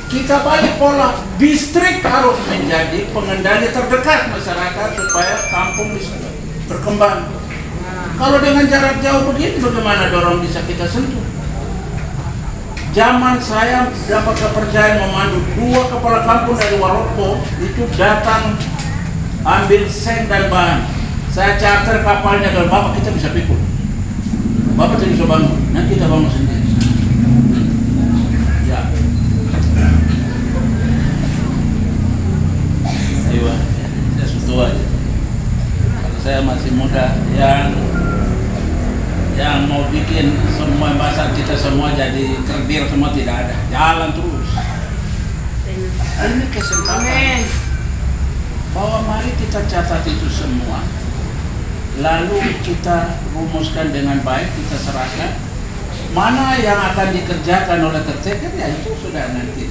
Kita balik pola, distrik harus menjadi pengendali terdekat masyarakat supaya kampung bisa berkembang. Kalau dengan jarak jauh begini, bagaimana dorong bisa kita sentuh? Zaman saya dapat kepercayaan memandu 2 kepala kampung dari Waroko, itu datang ambil seng dan bahan. Saya charter kapalnya ke Bapak, kita bisa pikul. Bapak tidak bisa bangun, nanti kita bangun sendiri. Ya. Ayo, saya sudah aja. Kalau saya masih muda, yang mau bikin semua bahasa kita semua jadi kerdil semua tidak ada, jalan terus. Ini kesempatan bahwa mari kita catat itu semua, lalu kita rumuskan dengan baik, kita serahkan mana yang akan dikerjakan oleh Kerteker, ya itu sudah nanti,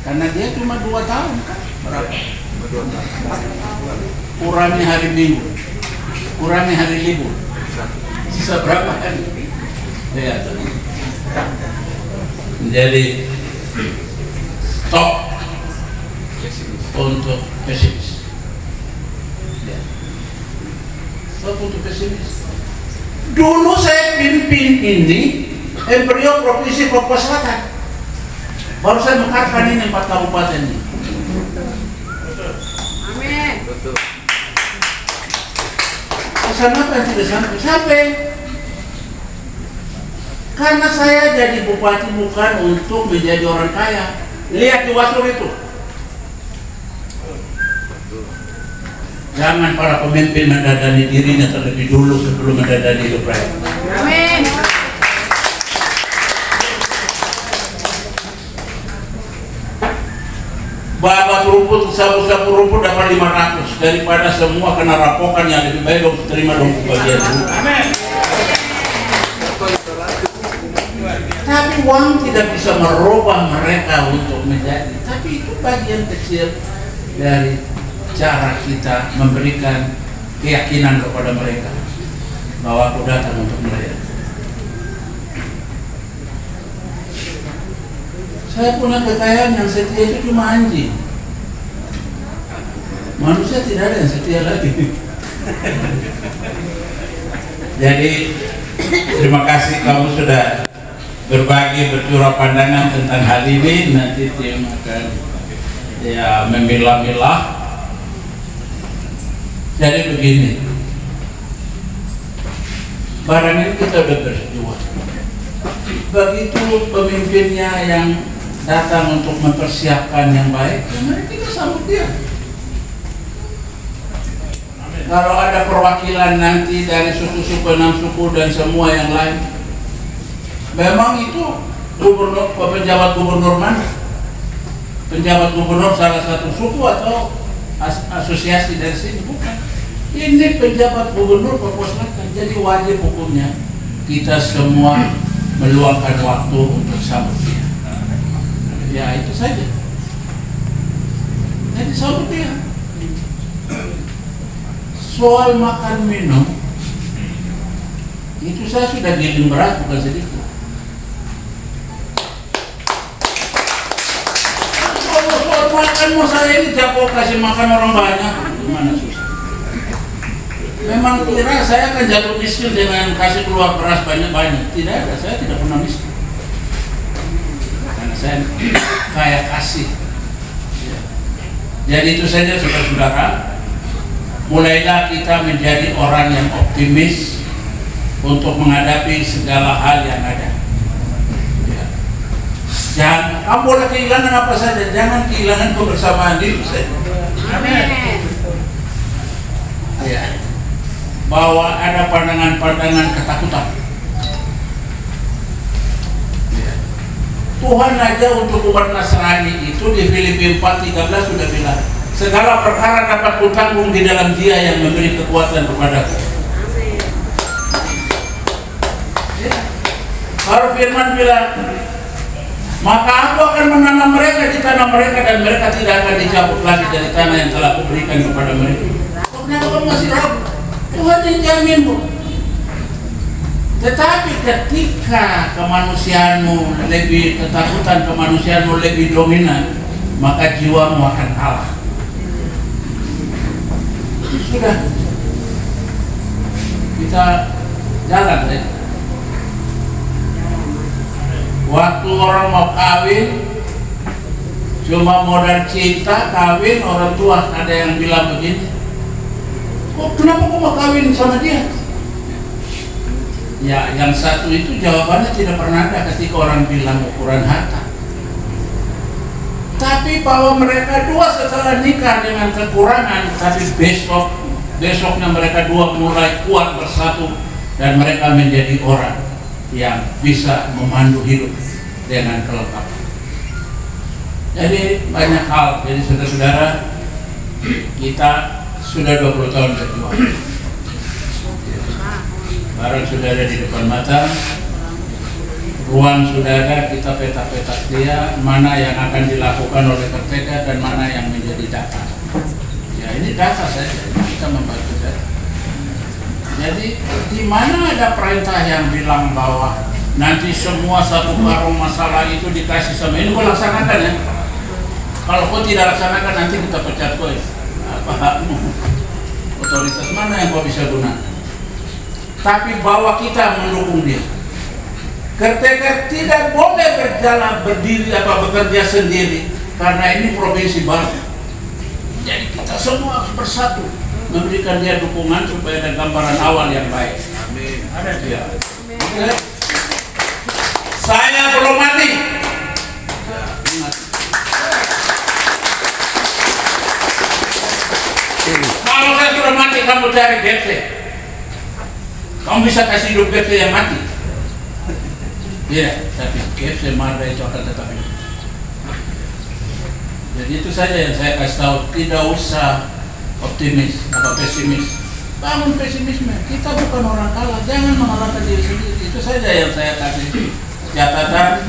karena dia cuma 2 tahun kan, berapa? Kurangi hari Minggu, kurangi hari libur, sisa berapa kan? Ya, jadi stop untuk pesimis. Ya. Stop untuk pesimis. Dulu saya pimpin ini embrio provinsi Papua Selatan. Baru saya mekarkan ini 4 kabupaten ini. Amin. Betul. Pesan apa yang tidak sampai? Karena saya jadi bupati bukan untuk menjadi orang kaya. Lihat di Wasur itu. Jangan para pemimpin mendadani dirinya terlebih dulu sebelum mendadani hidup rakyat. Amin. Babat rumput, sabu-sabu rumput dapat 500 daripada semua kena rapokan yang lebih baik untuk terima 20 bagian dulu. Amin. Tapi uang tidak bisa merubah mereka untuk menjadi. Tapi itu bagian kecil dari cara kita memberikan keyakinan kepada mereka bahwa aku datang untuk melayani. Saya punya kekayaan yang setia itu cuma anjing. Manusia tidak ada yang setia lagi. Jadi terima kasih kamu sudah berbagi, bercurah pandangan tentang hal ini. Nanti tim akan memilah-milah. Jadi begini, barang ini kita sudah berjuang. Begitu pemimpinnya yang datang untuk mempersiapkan yang baik, mari kita sambut dia. Kalau ada perwakilan nanti dari suku-suku, 6 suku dan semua yang lain, memang itu gubernur, penjabat gubernur mana? Penjabat gubernur salah satu suku atau asosiasi dari sini? Bukan. Ini penjabat gubernur Papua Selatan, jadi wajib hukumnya kita semua meluangkan waktu untuk sambut dia. Ya itu saja. Jadi sambut dia. Soal makan minum, itu saya sudah giling berat bukan sedikit. Soal makan mau saya ini jago kasih makan orang banyak, gimana susah? Memang kira saya akan jatuh miskin dengan kasih keluar beras banyak-banyak. Tidak ada, saya tidak pernah miskin. Karena saya kaya kasih. Jadi itu saja saudara-saudara. Mulailah kita menjadi orang yang optimis untuk menghadapi segala hal yang ada. Jangan, kamu boleh kehilangan apa saja, jangan kehilangan kebersamaan diri saja. Amin. Ya. Bahwa ada pandangan-pandangan ketakutan. Ya. Tuhan aja untuk umat Nasrani itu di Filipi 4:13 sudah bilang, segala perkara dapat kutanggung di dalam Dia yang memberi kekuatan kepadaku. Ya. Baru firman bilang, maka aku akan menanam mereka di tanah mereka dan mereka tidak akan dicabut lagi dari tanah yang telah kuberikan kepada mereka. Kenapa kamu masih ragu? Tuhan yang jaminmu. Tetapi ketika kemanusiaanmu lebih, ketakutan kemanusiaanmu lebih dominan, maka jiwamu akan kalah. Sudah, kita jalan ya. Waktu orang mau kawin, cuma modal cinta kawin, orang tua ada yang bilang begini, kenapa kau mau kawin sama dia? Ya, yang satu itu jawabannya tidak pernah ada ketika orang bilang ukuran harta. Tapi bahwa mereka dua setelah nikah dengan kekurangan, tapi besoknya mereka dua mulai kuat bersatu dan mereka menjadi orang yang bisa memandu hidup dengan kelengkapan. Jadi banyak hal. Jadi saudara-saudara, kita sudah 20 tahun berjuang. Barang sudah ada di depan mata, ruang sudah ada, kita peta-peta dia mana yang akan dilakukan oleh Kertega dan mana yang menjadi data. Ya ini data saja, kita membantu data. Jadi di mana ada perintah yang bilang bahwa nanti semua satu karung masalah itu dikasih sama ini, kau laksanakan ya. Kalau kau tidak laksanakan nanti kita pecat kau. Apa hakmu? Otoritas mana yang kau bisa gunakan? Tapi bahwa kita mendukung dia. Kertega tidak boleh berjalan berdiri atau bekerja sendiri karena ini provinsi baru. Jadi kita semua harus bersatu memberikan dia dukungan supaya ada gambaran awal yang baik. Amin. Ada dia. Amin. Saya belum mati. Kalau saya sudah mati, kamu cari GFC. Kamu bisa kasih hidup GFC yang mati. Iya, tapi GFC Marga itu akan tetap hidup. Jadi itu saja yang saya kasih tahu. Tidak usah optimis atau pesimis. Bangun pesimisme. Kita bukan orang kalah. Jangan mengalahkan diri sendiri. Itu saja yang saya kasih catatan.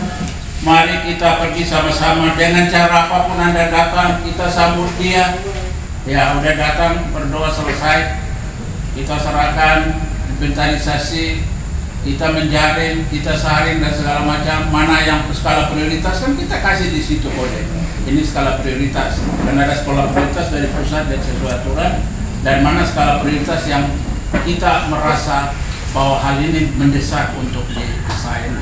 Mari kita pergi sama-sama dengan cara apapun Anda datang. Kita sambut dia. Ya udah datang, berdoa selesai. Kita serahkan inventarisasi, kita menjaring, kita saring dan segala macam. Mana yang skala prioritas kan kita kasih di situ kode. Ini skala prioritas. Karena ada skala prioritas dari pusat dan sesuai aturan. Dan mana skala prioritas yang kita merasa bahwa hal ini mendesak untuk didesain.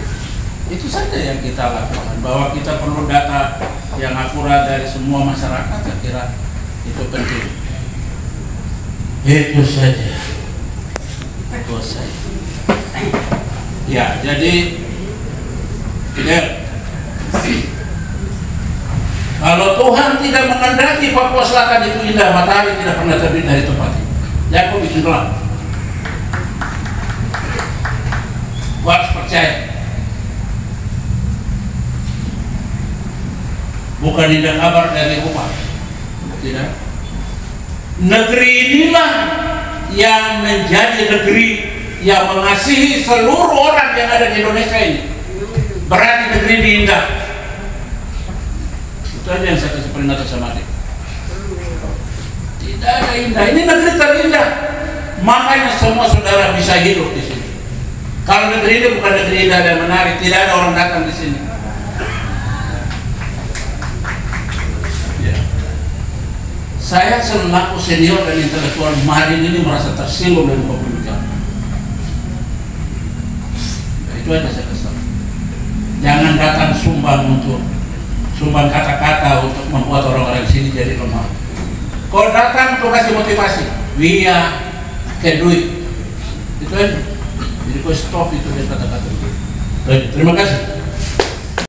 Itu saja yang kita lakukan. Bahwa kita perlu data yang akurat dari semua masyarakat, saya kira itu penting. Itu saja. Ya, jadi kalau Tuhan tidak menghendaki Papua Selatan itu indah, matahari tidak pernah terbit dari tempat ini. Jangan kau bikin gelap. Kau harus percaya. Bukan indah kabar dari rumah. Tidak. Negeri inilah yang menjadi negeri yang mengasihi seluruh orang yang ada di Indonesia ini. Berarti negeri ini indah. Itu aja yang saya kasih peringatan sama dia. Tidak ada indah. Ini negeri terindah. Makanya semua saudara bisa hidup di sini. Kalau negeri ini bukan negeri indah dan menarik, tidak ada orang datang di sini. Saya selaku senior dan intelektual Marin ini merasa tersinggung dari pembicaraan. Nah, itu aja saya kesal. Jangan datang sumbang kata-kata untuk membuat orang-orang sini jadi lemah. Kalau datang untuk kasih motivasi, via ke duit, itu aja. Jadi kau stop itu dari kata-kata itu. Terima kasih.